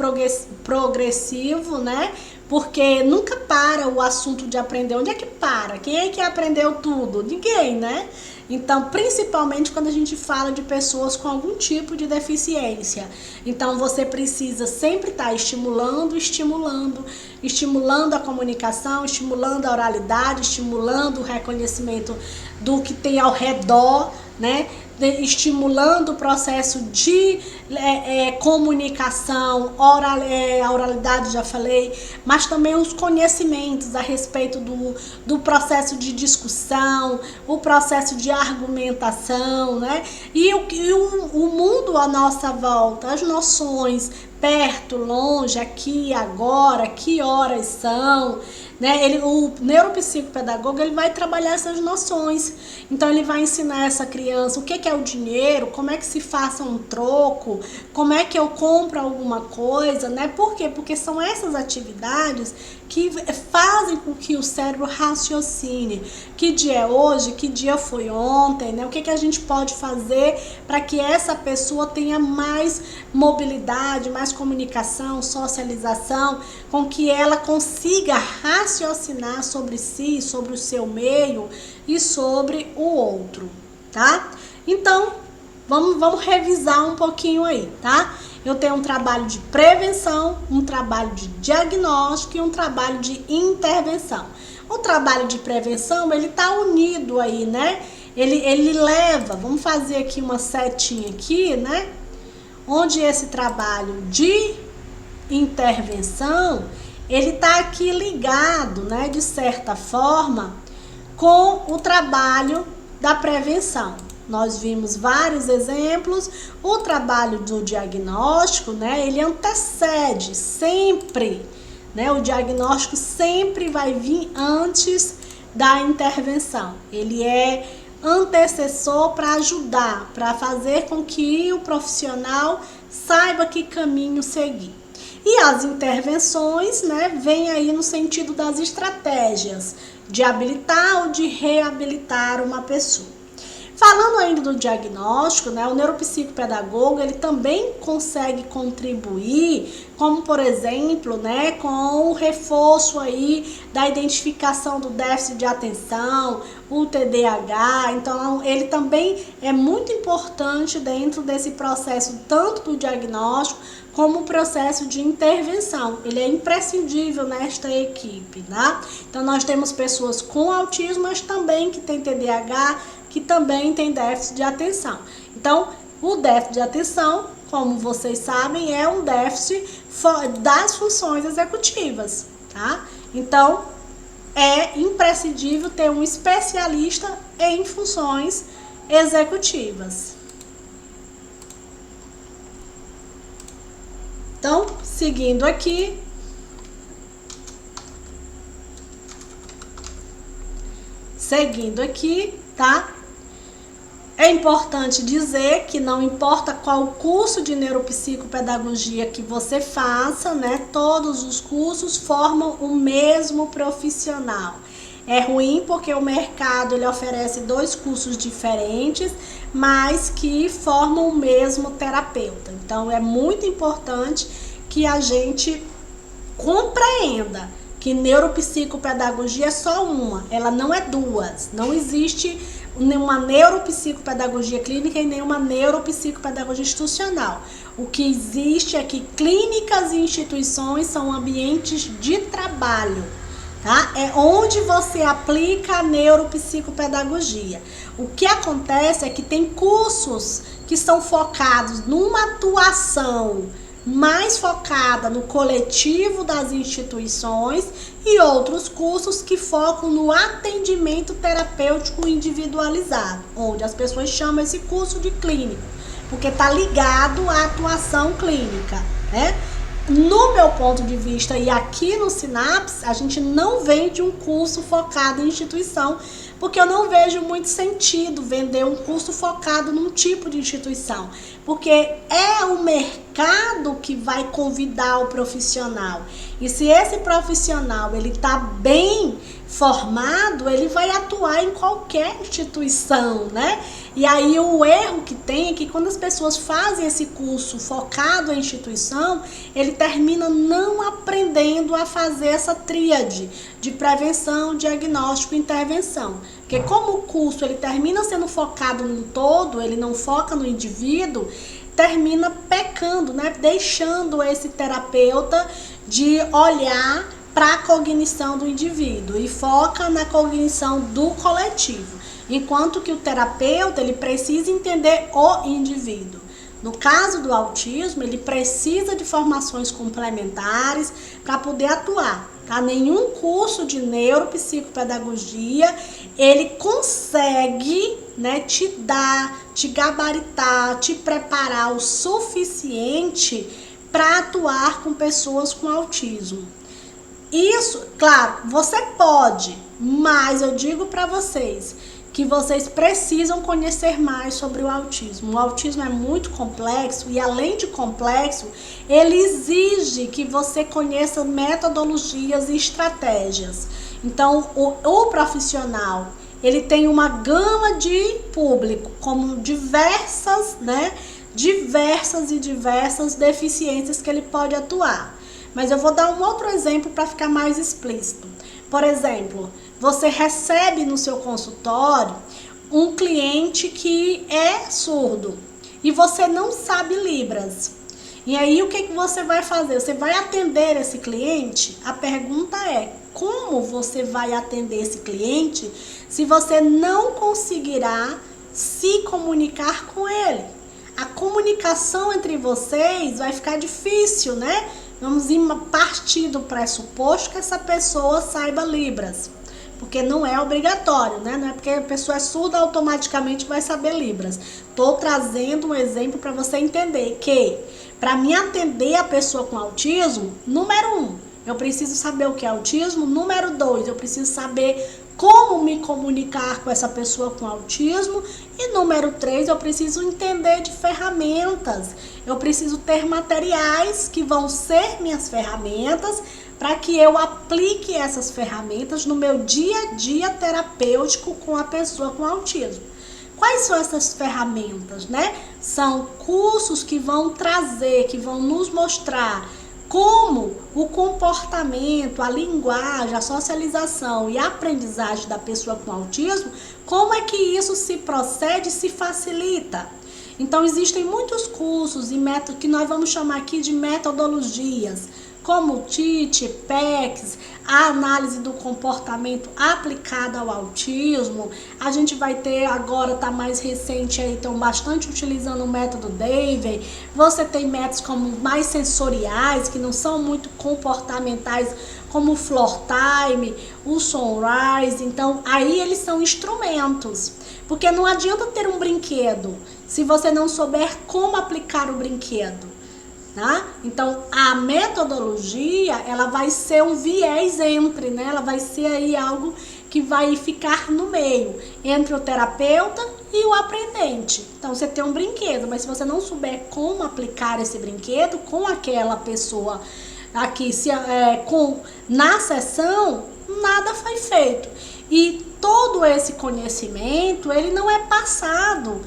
progressivo, né? Porque nunca para o assunto de aprender. Onde é que para? Quem é que aprendeu tudo? Ninguém, né? Então, principalmente quando a gente fala de pessoas com algum tipo de deficiência. Então, você precisa sempre estar estimulando a comunicação, estimulando a oralidade, estimulando o reconhecimento do que tem ao redor, né? Estimulando o processo de comunicação, a oralidade já falei, mas também os conhecimentos a respeito do processo de discussão, o processo de argumentação, né? E o mundo à nossa volta, as noções perto, longe, aqui, agora, que horas são, né? O neuropsicopedagogo, ele vai trabalhar essas noções. Então ele vai ensinar essa criança o que é o dinheiro, como é que se faça um troco, como é que eu compro alguma coisa, né? Por quê? Porque são essas atividades que fazem com que o cérebro raciocine. Que dia é hoje? Que dia foi ontem, né? O que a gente pode fazer para que essa pessoa tenha mais mobilidade, mais comunicação, socialização, com que ela consiga raciocinar sobre si, sobre o seu meio e sobre o outro, tá? Então, vamos revisar um pouquinho aí, tá? Eu tenho um trabalho de prevenção, um trabalho de diagnóstico e um trabalho de intervenção. O trabalho de prevenção, ele tá unido aí, né? Ele leva, vamos fazer aqui uma setinha aqui, né? Onde esse trabalho de intervenção, ele tá aqui ligado, né, de certa forma, com o trabalho da prevenção. Nós vimos vários exemplos. O trabalho do diagnóstico, né, ele antecede sempre, né? O diagnóstico sempre vai vir antes da intervenção. Ele é antecessor para ajudar, para fazer com que o profissional saiba que caminho seguir. E as intervenções, né, vêm aí no sentido das estratégias de habilitar ou de reabilitar uma pessoa. Falando ainda do diagnóstico, né, o neuropsicopedagogo, ele também consegue contribuir, como por exemplo, né, com o reforço aí da identificação do déficit de atenção, o TDAH. Então, ele também é muito importante dentro desse processo, tanto do diagnóstico como o processo de intervenção. Ele é imprescindível nesta equipe, né? Então, nós temos pessoas com autismo, mas também que tem TDAH, que também tem déficit de atenção. Então, o déficit de atenção, como vocês sabem, é um déficit das funções executivas, tá? Então, é imprescindível ter um especialista em funções executivas. Então, seguindo aqui, tá? É importante dizer que não importa qual curso de neuropsicopedagogia que você faça, né? Todos os cursos formam o mesmo profissional. É ruim porque o mercado ele oferece 2 cursos diferentes, mas que formam o mesmo terapeuta. Então, é muito importante que a gente compreenda que neuropsicopedagogia é só uma, ela não é duas. Não existe nenhuma neuropsicopedagogia clínica e nenhuma neuropsicopedagogia institucional. O que existe é que clínicas e instituições são ambientes de trabalho, tá? É onde você aplica a neuropsicopedagogia. O que acontece é que tem cursos que são focados numa atuação mais focada no coletivo das instituições e outros cursos que focam no atendimento terapêutico individualizado, onde as pessoas chamam esse curso de clínico, porque está ligado à atuação clínica, né? no meu ponto de vista, e aqui no Sinapse, a gente não vende um curso focado em instituição, porque eu não vejo muito sentido vender um curso focado num tipo de instituição, porque é o mercado que vai convidar o profissional. E se esse profissional ele está bem formado, ele vai atuar em qualquer instituição, né? E aí o erro que tem é que quando as pessoas fazem esse curso focado em instituição, ele termina não aprendendo a fazer essa tríade de prevenção, diagnóstico e intervenção. Porque como o curso ele termina sendo focado no todo, ele não foca no indivíduo, termina pecando, né? Deixando esse terapeuta de olhar para a cognição do indivíduo e foca na cognição do coletivo. Enquanto que o terapeuta, ele precisa entender o indivíduo. No caso do autismo, ele precisa de formações complementares para poder atuar. Tá? Nenhum curso de neuropsicopedagogia, ele consegue, né, te dar, te gabaritar, te preparar o suficiente para atuar com pessoas com autismo. Isso, claro, você pode, mas eu digo para vocês que vocês precisam conhecer mais sobre o autismo. O autismo é muito complexo e, além de complexo, ele exige que você conheça metodologias e estratégias. Então, o profissional, ele tem uma gama de público, como diversas deficiências que ele pode atuar. Mas eu vou dar um outro exemplo para ficar mais explícito. Por exemplo, você recebe no seu consultório um cliente que é surdo e você não sabe Libras. E aí o que você vai fazer? Você vai atender esse cliente? A pergunta é: como você vai atender esse cliente se você não conseguirá se comunicar com ele? A comunicação entre vocês vai ficar difícil, né? Vamos partir do pressuposto que essa pessoa saiba Libras, porque não é obrigatório, né? Não é porque a pessoa é surda automaticamente vai saber Libras. Estou trazendo um exemplo para você entender que, para me atender a pessoa com autismo, número 1, eu preciso saber o que é autismo. Número 2, eu preciso saber como me comunicar com essa pessoa com autismo. E número 3, eu preciso entender de ferramentas. Eu preciso ter materiais que vão ser minhas ferramentas para que eu aplique essas ferramentas no meu dia a dia terapêutico com a pessoa com autismo. Quais são essas ferramentas, né? São cursos que vão trazer, que vão nos mostrar como o comportamento, a linguagem, a socialização e a aprendizagem da pessoa com autismo, como é que isso se procede e se facilita. Então, existem muitos cursos e métodos que nós vamos chamar aqui de metodologias, como o TIT, PECS, a análise do comportamento aplicada ao autismo. A gente vai ter agora, tá mais recente aí, estão bastante utilizando o método Davey. Você tem métodos como mais sensoriais, que não são muito comportamentais, como o Floor Time, o Sunrise. Então, aí eles são instrumentos. Porque não adianta ter um brinquedo se você não souber como aplicar o brinquedo. Tá? Então, a metodologia, ela vai ser um viés entre, né? Ela vai ser aí algo que vai ficar no meio, entre o terapeuta e o aprendente. Então, você tem um brinquedo, mas se você não souber como aplicar esse brinquedo com aquela pessoa aqui, na sessão, nada foi feito. E todo esse conhecimento, ele não é passado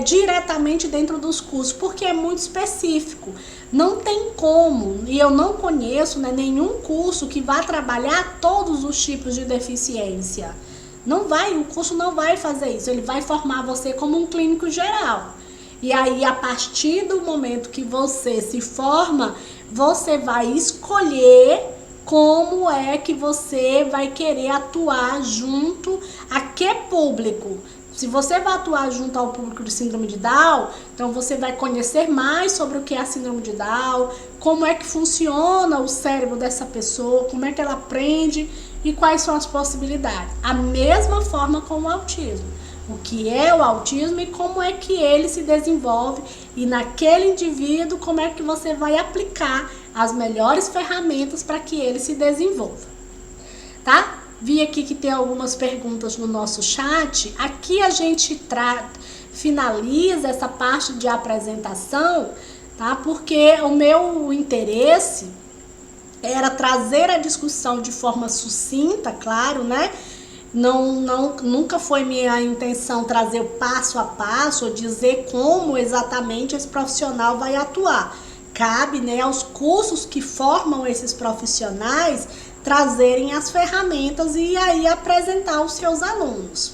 diretamente dentro dos cursos, porque é muito específico. Não tem como, e eu não conheço, né, nenhum curso que vá trabalhar todos os tipos de deficiência. Não vai, o curso não vai fazer isso, ele vai formar você como um clínico geral. E aí, a partir do momento que você se forma, você vai escolher como é que você vai querer atuar junto a que público. Se você vai atuar junto ao público de síndrome de Down, então você vai conhecer mais sobre o que é a síndrome de Down, como é que funciona o cérebro dessa pessoa, como é que ela aprende e quais são as possibilidades. A mesma forma com o autismo. O que é o autismo e como é que ele se desenvolve, e naquele indivíduo como é que você vai aplicar as melhores ferramentas para que ele se desenvolva, tá? Vi aqui que tem algumas perguntas no nosso chat. Aqui a gente finaliza essa parte de apresentação, tá? Porque o meu interesse era trazer a discussão de forma sucinta, claro, né? Nunca foi minha intenção trazer o passo a passo ou dizer como exatamente esse profissional vai atuar. Cabe, né, aos cursos que formam esses profissionais trazerem as ferramentas e aí apresentar aos seus alunos.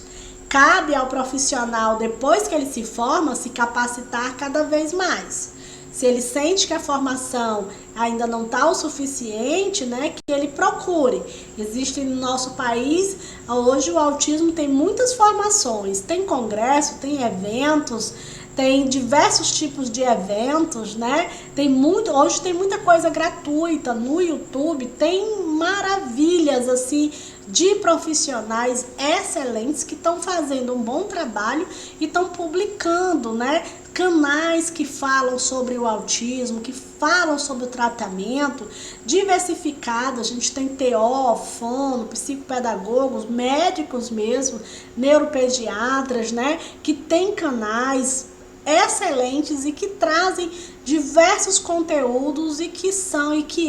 Cabe ao profissional, depois que ele se forma, se capacitar cada vez mais. Se ele sente que a formação ainda não está o suficiente, né, que ele procure. Existe no nosso país, hoje o autismo tem muitas formações, tem congresso, tem eventos, tem diversos tipos de eventos, né? Hoje tem muita coisa gratuita no YouTube, tem maravilhas assim de profissionais excelentes que estão fazendo um bom trabalho e estão publicando, né? Canais que falam sobre o autismo, que falam sobre o tratamento, diversificado. A gente tem TO, fono, psicopedagogos, médicos mesmo, neuropediatras, né? Que tem canais excelentes e que trazem diversos conteúdos e que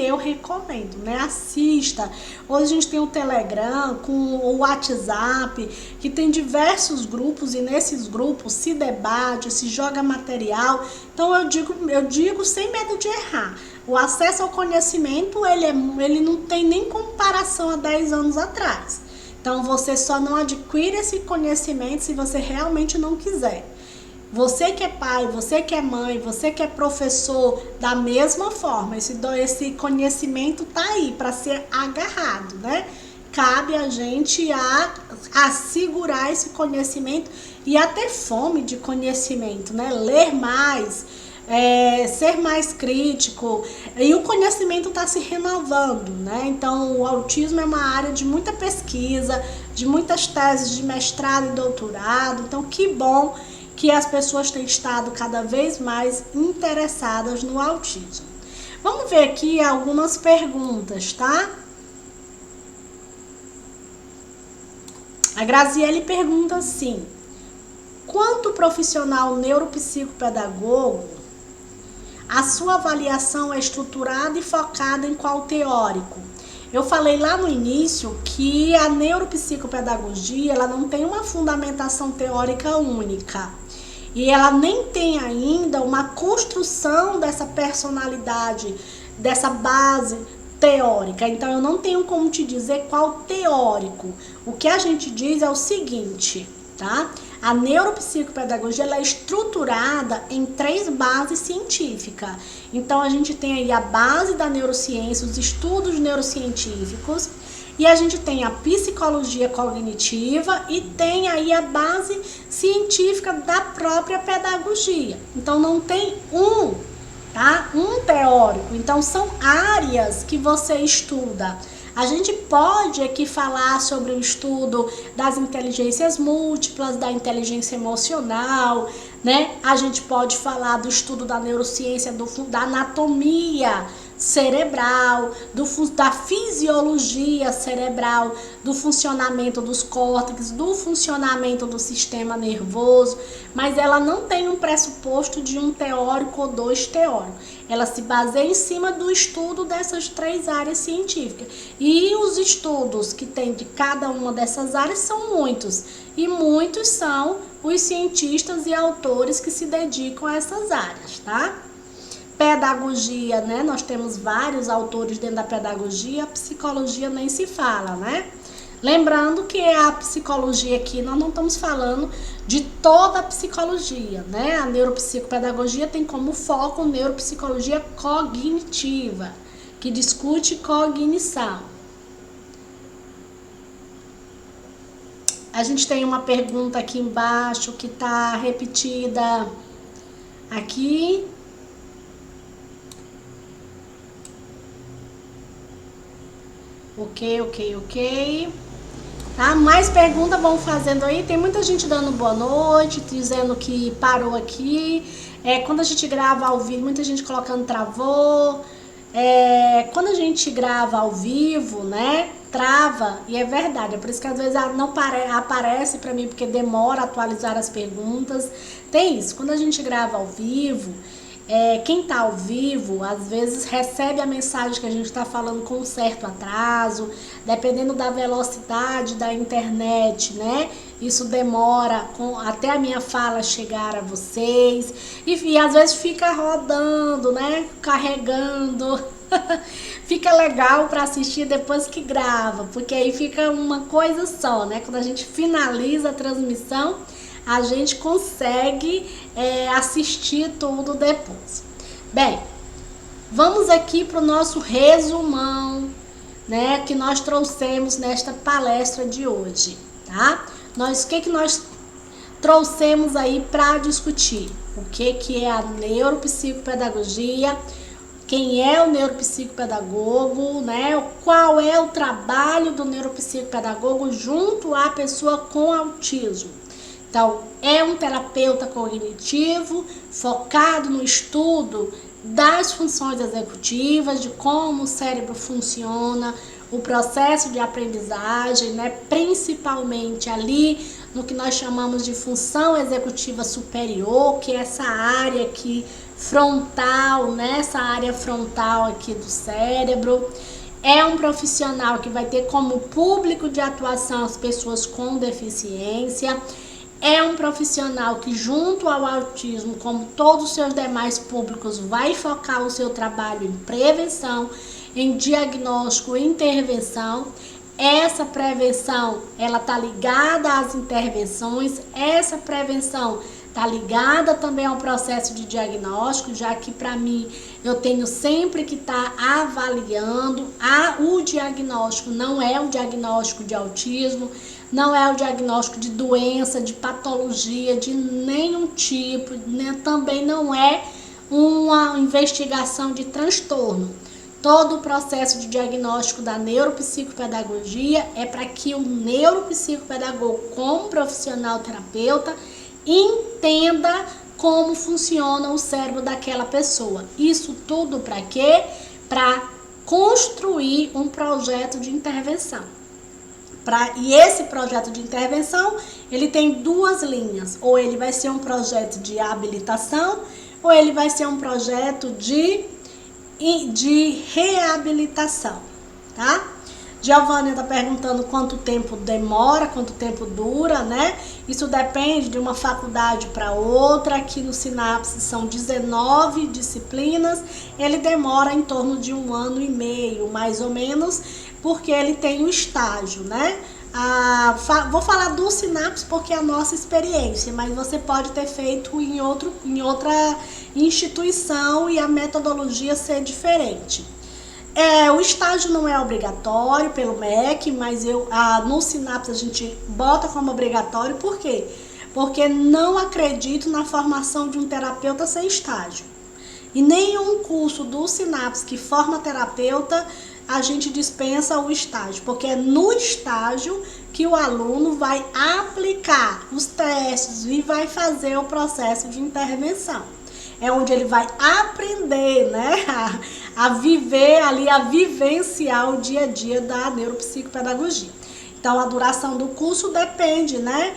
eu recomendo, né? Assista. Hoje a gente tem o Telegram, com o WhatsApp, que tem diversos grupos e nesses grupos se debate, se joga material. Então eu digo sem medo de errar. O acesso ao conhecimento, ele não tem nem comparação a 10 anos atrás. Então você só não adquire esse conhecimento se você realmente não quiser. Você que é pai, você que é mãe, você que é professor, da mesma forma, esse conhecimento tá aí para ser agarrado, né? Cabe a gente a segurar esse conhecimento e a ter fome de conhecimento, né? Ler mais, ser mais crítico, e o conhecimento está se renovando, né? Então o autismo é uma área de muita pesquisa, de muitas teses de mestrado e doutorado, então que bom que as pessoas têm estado cada vez mais interessadas no autismo. Vamos ver aqui algumas perguntas, tá? A Graziele pergunta assim: quanto profissional neuropsicopedagogo, a sua avaliação é estruturada e focada em qual teórico? Eu falei lá no início que a neuropsicopedagogia, ela não tem uma fundamentação teórica única. E ela nem tem ainda uma construção dessa personalidade, dessa base teórica. Então eu não tenho como te dizer qual teórico. O que a gente diz é o seguinte, tá? A neuropsicopedagogia, ela é estruturada em 3 bases científicas. Então a gente tem aí a base da neurociência, os estudos neurocientíficos, e a gente tem a psicologia cognitiva e tem aí a base científica da própria pedagogia. Então não tem um teórico. Então são áreas que você estuda. A gente pode aqui falar sobre o estudo das inteligências múltiplas, da inteligência emocional, né? A gente pode falar do estudo da neurociência, da anatomia cerebral, da fisiologia cerebral, do funcionamento dos córtex, do funcionamento do sistema nervoso, mas ela não tem um pressuposto de um teórico ou 2 teóricos. Ela se baseia em cima do estudo dessas 3 áreas científicas. E os estudos que tem de cada uma dessas áreas são muitos. E muitos são os cientistas e autores que se dedicam a essas áreas, tá? Pedagogia, né? Nós temos vários autores dentro da pedagogia, a psicologia nem se fala, né? Lembrando que a psicologia aqui, nós não estamos falando de toda a psicologia, né? A neuropsicopedagogia tem como foco neuropsicologia cognitiva, que discute cognição. A gente tem uma pergunta aqui embaixo que está repetida aqui. Ok. Tá? Mais perguntas vão fazendo aí. Tem muita gente dando boa noite, dizendo que parou aqui. Quando a gente grava ao vivo, muita gente colocando travou. Quando a gente grava ao vivo, né, trava, e é verdade, é por isso que às vezes ela não aparece para mim, porque demora a atualizar as perguntas. Tem isso, quando a gente grava ao vivo, quem tá ao vivo, às vezes recebe a mensagem que a gente está falando com um certo atraso, dependendo da velocidade da internet, né? Isso demora até a minha fala chegar a vocês, e às vezes fica rodando, né? Carregando. Fica legal para assistir depois que grava, porque aí fica uma coisa só, né? Quando a gente finaliza a transmissão, a gente consegue assistir tudo depois. Bem, vamos aqui para o nosso resumão, né, que nós trouxemos nesta palestra de hoje, tá? O que nós trouxemos aí para discutir? O que é a neuropsicopedagogia? Quem é o neuropsicopedagogo, né? Qual é o trabalho do neuropsicopedagogo junto à pessoa com autismo? Então, é um terapeuta cognitivo focado no estudo das funções executivas, de como o cérebro funciona, o processo de aprendizagem, né? Principalmente ali no que nós chamamos de função executiva superior, que é essa área aqui frontal, né? Essa área frontal aqui do cérebro. É um profissional que vai ter como público de atuação as pessoas com deficiência. É um profissional que, junto ao autismo, como todos os seus demais públicos, vai focar o seu trabalho em prevenção, em diagnóstico e intervenção. Essa prevenção, ela tá ligada às intervenções, essa prevenção tá ligada também ao processo de diagnóstico, já que para mim eu tenho sempre que estar avaliando. O diagnóstico não é o diagnóstico de autismo, não é o diagnóstico de doença, de patologia, de nenhum tipo, né? Também não é uma investigação de transtorno. Todo o processo de diagnóstico da neuropsicopedagogia é para que o neuropsicopedagogo, como profissional terapeuta, entenda como funciona o cérebro daquela pessoa. Isso tudo para quê? Para construir um projeto de intervenção. E esse projeto de intervenção, ele tem duas linhas. Ou ele vai ser um projeto de habilitação, ou ele vai ser um projeto de reabilitação, tá? Giovânia está perguntando quanto tempo demora, quanto tempo dura, né? Isso depende de uma faculdade para outra. Aqui no Sinapse são 19 disciplinas. Ele demora em torno de 1 ano e meio, mais ou menos, porque ele tem um estágio, né? Vou falar do Sinapse porque é a nossa experiência, mas você pode ter feito em outra instituição e a metodologia ser diferente. O estágio não é obrigatório pelo MEC, mas no Sinapse a gente bota como obrigatório. Por quê? Porque não acredito na formação de um terapeuta sem estágio. E nenhum curso do Sinapse que forma terapeuta a gente dispensa o estágio, porque é no estágio que o aluno vai aplicar os testes e vai fazer o processo de intervenção. É onde ele vai aprender, né, a viver ali, a vivenciar o dia a dia da neuropsicopedagogia. Então, a duração do curso depende, né?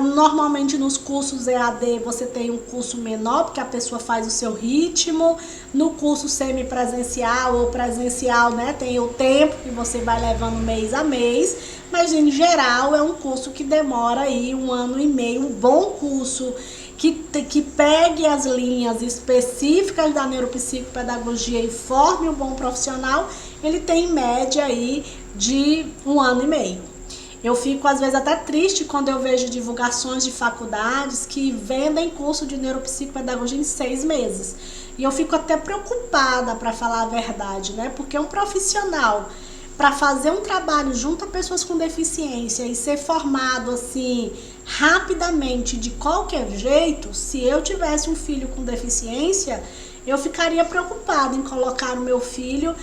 Normalmente nos cursos EAD você tem um curso menor, porque a pessoa faz o seu ritmo. No curso semipresencial ou presencial, né, tem o tempo que você vai levando mês a mês. Mas, em geral, é um curso que demora aí 1 ano e meio, um bom curso que pegue as linhas específicas da neuropsicopedagogia e forme um bom profissional. Ele tem em média aí de 1 ano e meio. Eu fico às vezes até triste quando eu vejo divulgações de faculdades que vendem curso de neuropsicopedagogia em 6 meses. E eu fico até preocupada, para falar a verdade, né? Porque um profissional, para fazer um trabalho junto a pessoas com deficiência e ser formado assim rapidamente, de qualquer jeito, se eu tivesse um filho com deficiência, eu ficaria preocupada em colocar o meu filho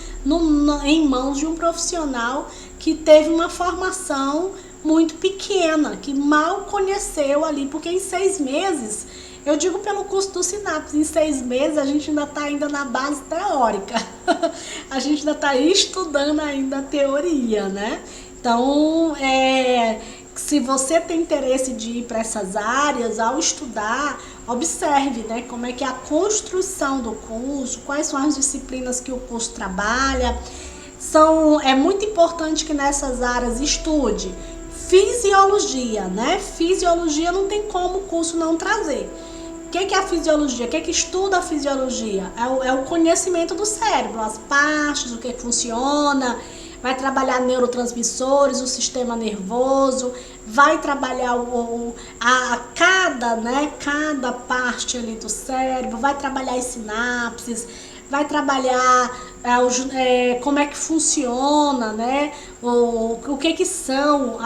em mãos de um profissional que teve uma formação muito pequena, que mal conheceu ali, porque em 6 meses Eu digo pelo curso do Sinapse, em 6 meses a gente ainda está ainda na base teórica. A gente ainda está estudando ainda a teoria, né? Então, se você tem interesse de ir para essas áreas, ao estudar, observe, né, como é que é a construção do curso, quais são as disciplinas que o curso trabalha. É muito importante que nessas áreas estude fisiologia, né? Fisiologia não tem como o curso não trazer. O que é a fisiologia? O que estuda a fisiologia? É o conhecimento do cérebro, as partes, o que funciona. Vai trabalhar neurotransmissores, o sistema nervoso, vai trabalhar cada parte ali do cérebro, vai trabalhar as sinapses, vai trabalhar como é que funciona, né? O que são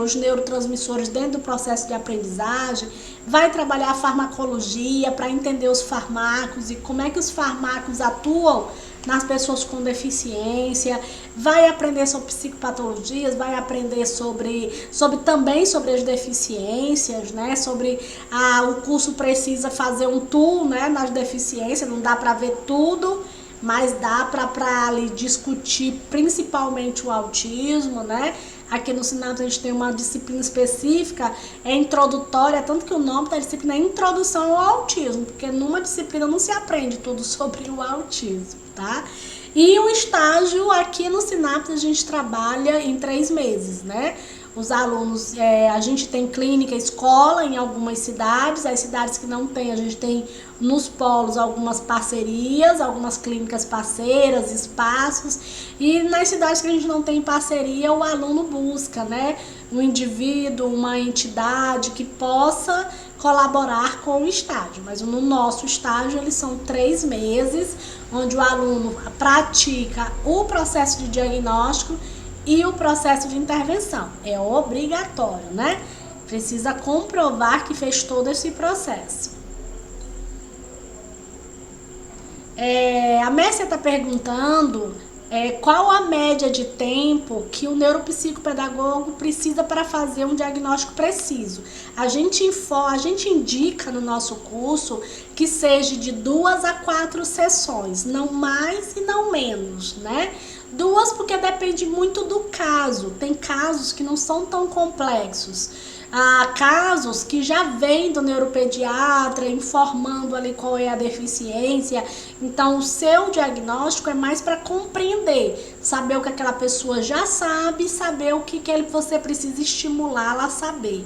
os neurotransmissores dentro do processo de aprendizagem, vai trabalhar a farmacologia para entender os fármacos e como é que os fármacos atuam nas pessoas com deficiência, vai aprender sobre psicopatologias, vai aprender também sobre as deficiências, né? O curso precisa fazer um tour, né, nas deficiências, não dá para ver tudo, mas dá para ali discutir principalmente o autismo, né? Aqui no Sinapse a gente tem uma disciplina específica, introdutória, tanto que o nome da disciplina é Introdução ao Autismo, porque numa disciplina não se aprende tudo sobre o autismo, tá? E o estágio aqui no Sinapse a gente trabalha em 3 meses, né? Os alunos, a gente tem clínica, escola em algumas cidades, as cidades que não tem, a gente tem nos polos algumas parcerias, algumas clínicas parceiras, espaços, e nas cidades que a gente não tem parceria, o aluno busca, né, um indivíduo, uma entidade que possa colaborar com o estágio. Mas no nosso estágio, eles são 3 meses, onde o aluno pratica o processo de diagnóstico e o processo de intervenção. É obrigatório, né? Precisa comprovar que fez todo esse processo. A Mércia está perguntando qual a média de tempo que o neuropsicopedagogo precisa para fazer um diagnóstico preciso. A gente indica no nosso curso que seja de 2 a 4 sessões, não mais e não menos, né? 2 porque depende muito do caso. Tem casos que não são tão complexos. Há casos que já vêm do neuropediatra informando ali qual é a deficiência. Então, o seu diagnóstico é mais para compreender, saber o que aquela pessoa já sabe, saber o que você precisa estimulá-la a saber.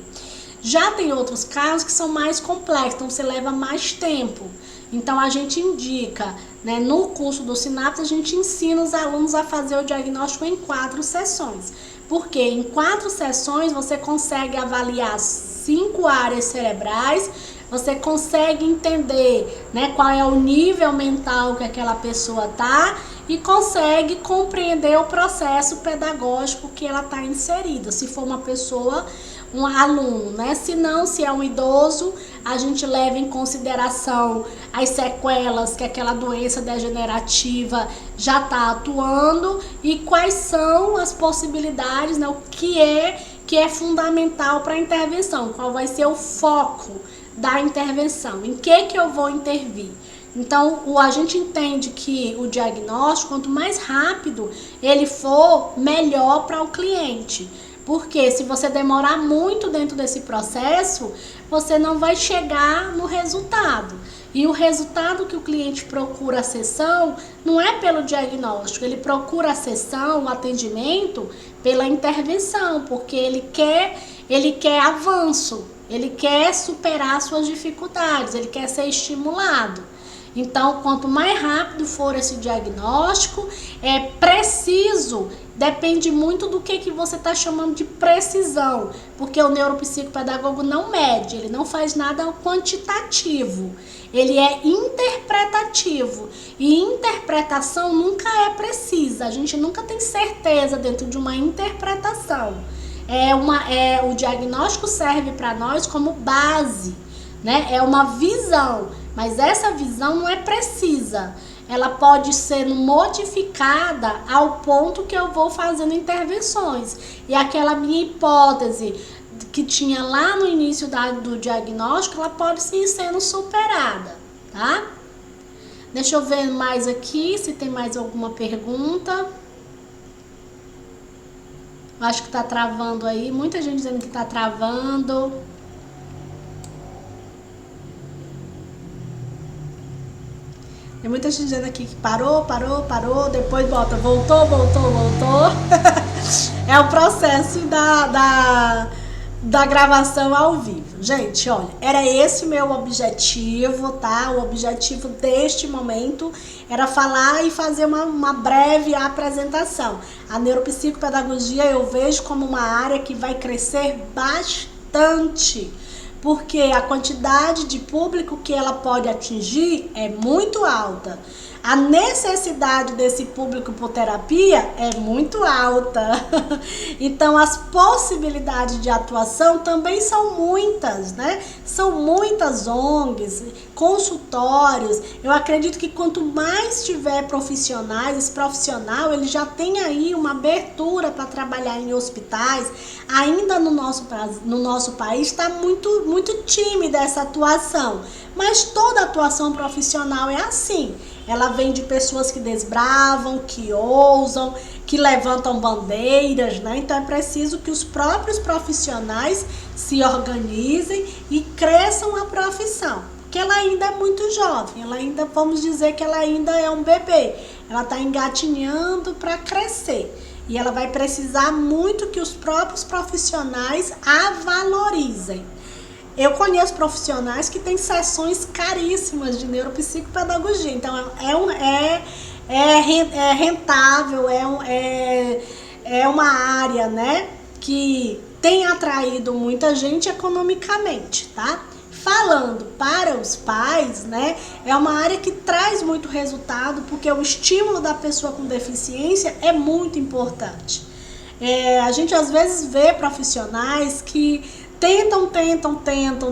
Já tem outros casos que são mais complexos, então você leva mais tempo. Então, a gente indica, né, no curso do Sinapse, a gente ensina os alunos a fazer o diagnóstico em 4 sessões. Porque em 4 sessões você consegue avaliar 5 áreas cerebrais, você consegue entender, né, qual é o nível mental que aquela pessoa tá e consegue compreender o processo pedagógico que ela está inserida. Se for uma pessoa, um aluno, né? Se não, se é um idoso, a gente leva em consideração as sequelas que aquela doença degenerativa já está atuando e quais são as possibilidades, né? O que é fundamental para a intervenção, qual vai ser o foco da intervenção, em que eu vou intervir. Então, a gente entende que o diagnóstico, quanto mais rápido ele for, melhor para o cliente. Porque se você demorar muito dentro desse processo, você não vai chegar no resultado. E o resultado que o cliente procura a sessão não é pelo diagnóstico, ele procura a sessão, o atendimento, pela intervenção, porque ele quer avanço, ele quer superar suas dificuldades, ele quer ser estimulado. Então, quanto mais rápido for esse diagnóstico, é preciso, depende muito do que você está chamando de precisão, porque o neuropsicopedagogo não mede, ele não faz nada quantitativo, ele é interpretativo, e interpretação nunca é precisa, a gente nunca tem certeza dentro de uma interpretação. O diagnóstico serve para nós como base, né? É uma visão, mas essa visão não é precisa. Ela pode ser modificada ao ponto que eu vou fazendo intervenções. E aquela minha hipótese que tinha lá no início do diagnóstico, ela pode sim sendo superada, tá? Deixa eu ver mais aqui, se tem mais alguma pergunta. Acho que tá travando aí, muita gente dizendo que tá travando. Tem muita gente dizendo aqui que parou, depois bota voltou. É o processo da gravação ao vivo. Gente, olha, era esse o meu objetivo, tá? O objetivo deste momento era falar e fazer uma breve apresentação. A neuropsicopedagogia eu vejo como uma área que vai crescer bastante, porque a quantidade de público que ela pode atingir é muito alta. A necessidade desse público por terapia é muito alta. Então, as possibilidades de atuação também são muitas, né? São muitas ONGs, consultórios. Eu acredito que quanto mais tiver profissionais, esse profissional ele já tem aí uma abertura para trabalhar em hospitais. Ainda no nosso país está muito tímida essa atuação. Mas toda atuação profissional é assim. Ela vem de pessoas que desbravam, que ousam, que levantam bandeiras, né? Então é preciso que os próprios profissionais se organizem e cresçam a profissão. Porque ela ainda é muito jovem, ela ainda, vamos dizer que ela ainda é um bebê. Ela está engatinhando para crescer. E ela vai precisar muito que os próprios profissionais a valorizem. Eu conheço profissionais que têm sessões caríssimas de neuropsicopedagogia, então é rentável, é uma área, né, que tem atraído muita gente economicamente, tá? Falando para os pais, né, é uma área que traz muito resultado, porque o estímulo da pessoa com deficiência é muito importante. A gente às vezes vê profissionais que tentam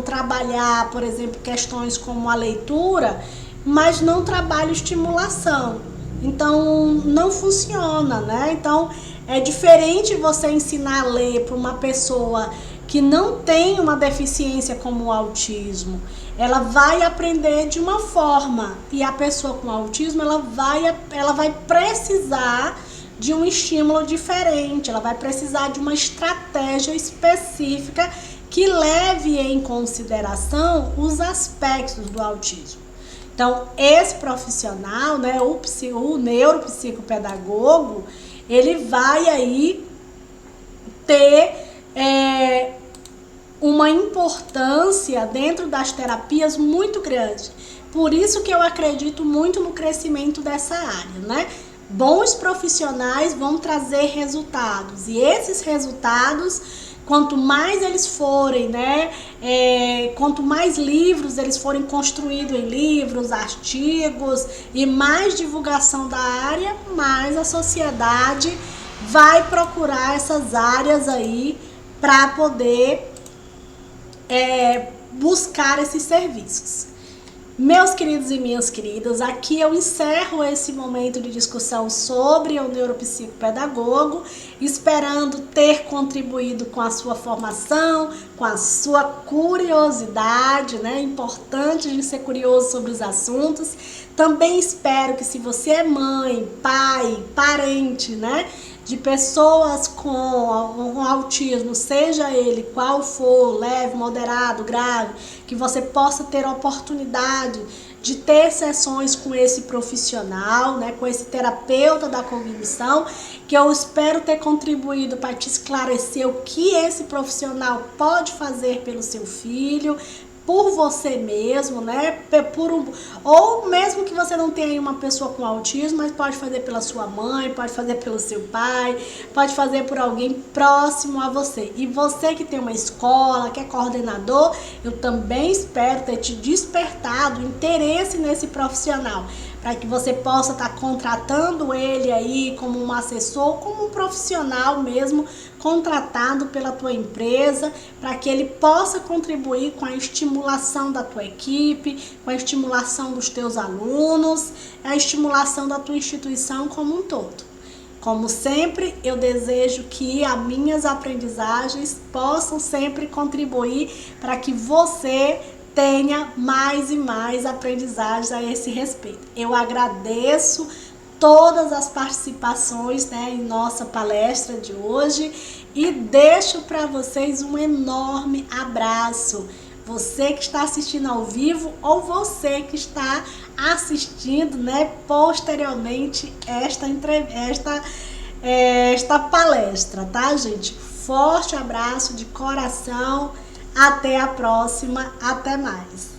trabalhar, por exemplo, questões como a leitura, mas não trabalham estimulação. Então, não funciona, né? Então, é diferente você ensinar a ler para uma pessoa que não tem uma deficiência como o autismo. Ela vai aprender de uma forma, e a pessoa com autismo, ela vai precisar de um estímulo diferente, ela vai precisar de uma estratégia específica que leve em consideração os aspectos do autismo. Então, esse profissional, né, o neuropsicopedagogo, ele vai aí ter uma importância dentro das terapias muito grande. Por isso que eu acredito muito no crescimento dessa área, né? Bons profissionais vão trazer resultados, e esses resultados, quanto mais eles forem, né, quanto mais livros eles forem construídos em livros, artigos e mais divulgação da área, mais a sociedade vai procurar essas áreas aí para poder buscar esses serviços. Meus queridos e minhas queridas, aqui eu encerro esse momento de discussão sobre o neuropsicopedagogo, esperando ter contribuído com a sua formação, com a sua curiosidade, né? É importante a gente ser curioso sobre os assuntos. Também espero que, se você é mãe, pai, parente, né, de pessoas com autismo, seja ele qual for, leve, moderado, grave, que você possa ter a oportunidade de ter sessões com esse profissional, né, com esse terapeuta da cognição, que eu espero ter contribuído para te esclarecer o que esse profissional pode fazer pelo seu filho, por você mesmo, né? Ou mesmo que você não tenha uma pessoa com autismo, mas pode fazer pela sua mãe, pode fazer pelo seu pai, pode fazer por alguém próximo a você. E você que tem uma escola, que é coordenador, eu também espero ter te despertado interesse nesse profissional, para que você possa estar contratando ele aí como um assessor, como um profissional mesmo, contratado pela tua empresa, para que ele possa contribuir com a estimulação da tua equipe, com a estimulação dos teus alunos, a estimulação da tua instituição como um todo. Como sempre, eu desejo que as minhas aprendizagens possam sempre contribuir para que você tenha mais e mais aprendizagens a esse respeito. Eu agradeço todas as participações, né, em nossa palestra de hoje e deixo para vocês um enorme abraço. Você que está assistindo ao vivo ou você que está assistindo, né, posteriormente esta palestra, tá, gente? Forte abraço de coração. Até a próxima. Até mais.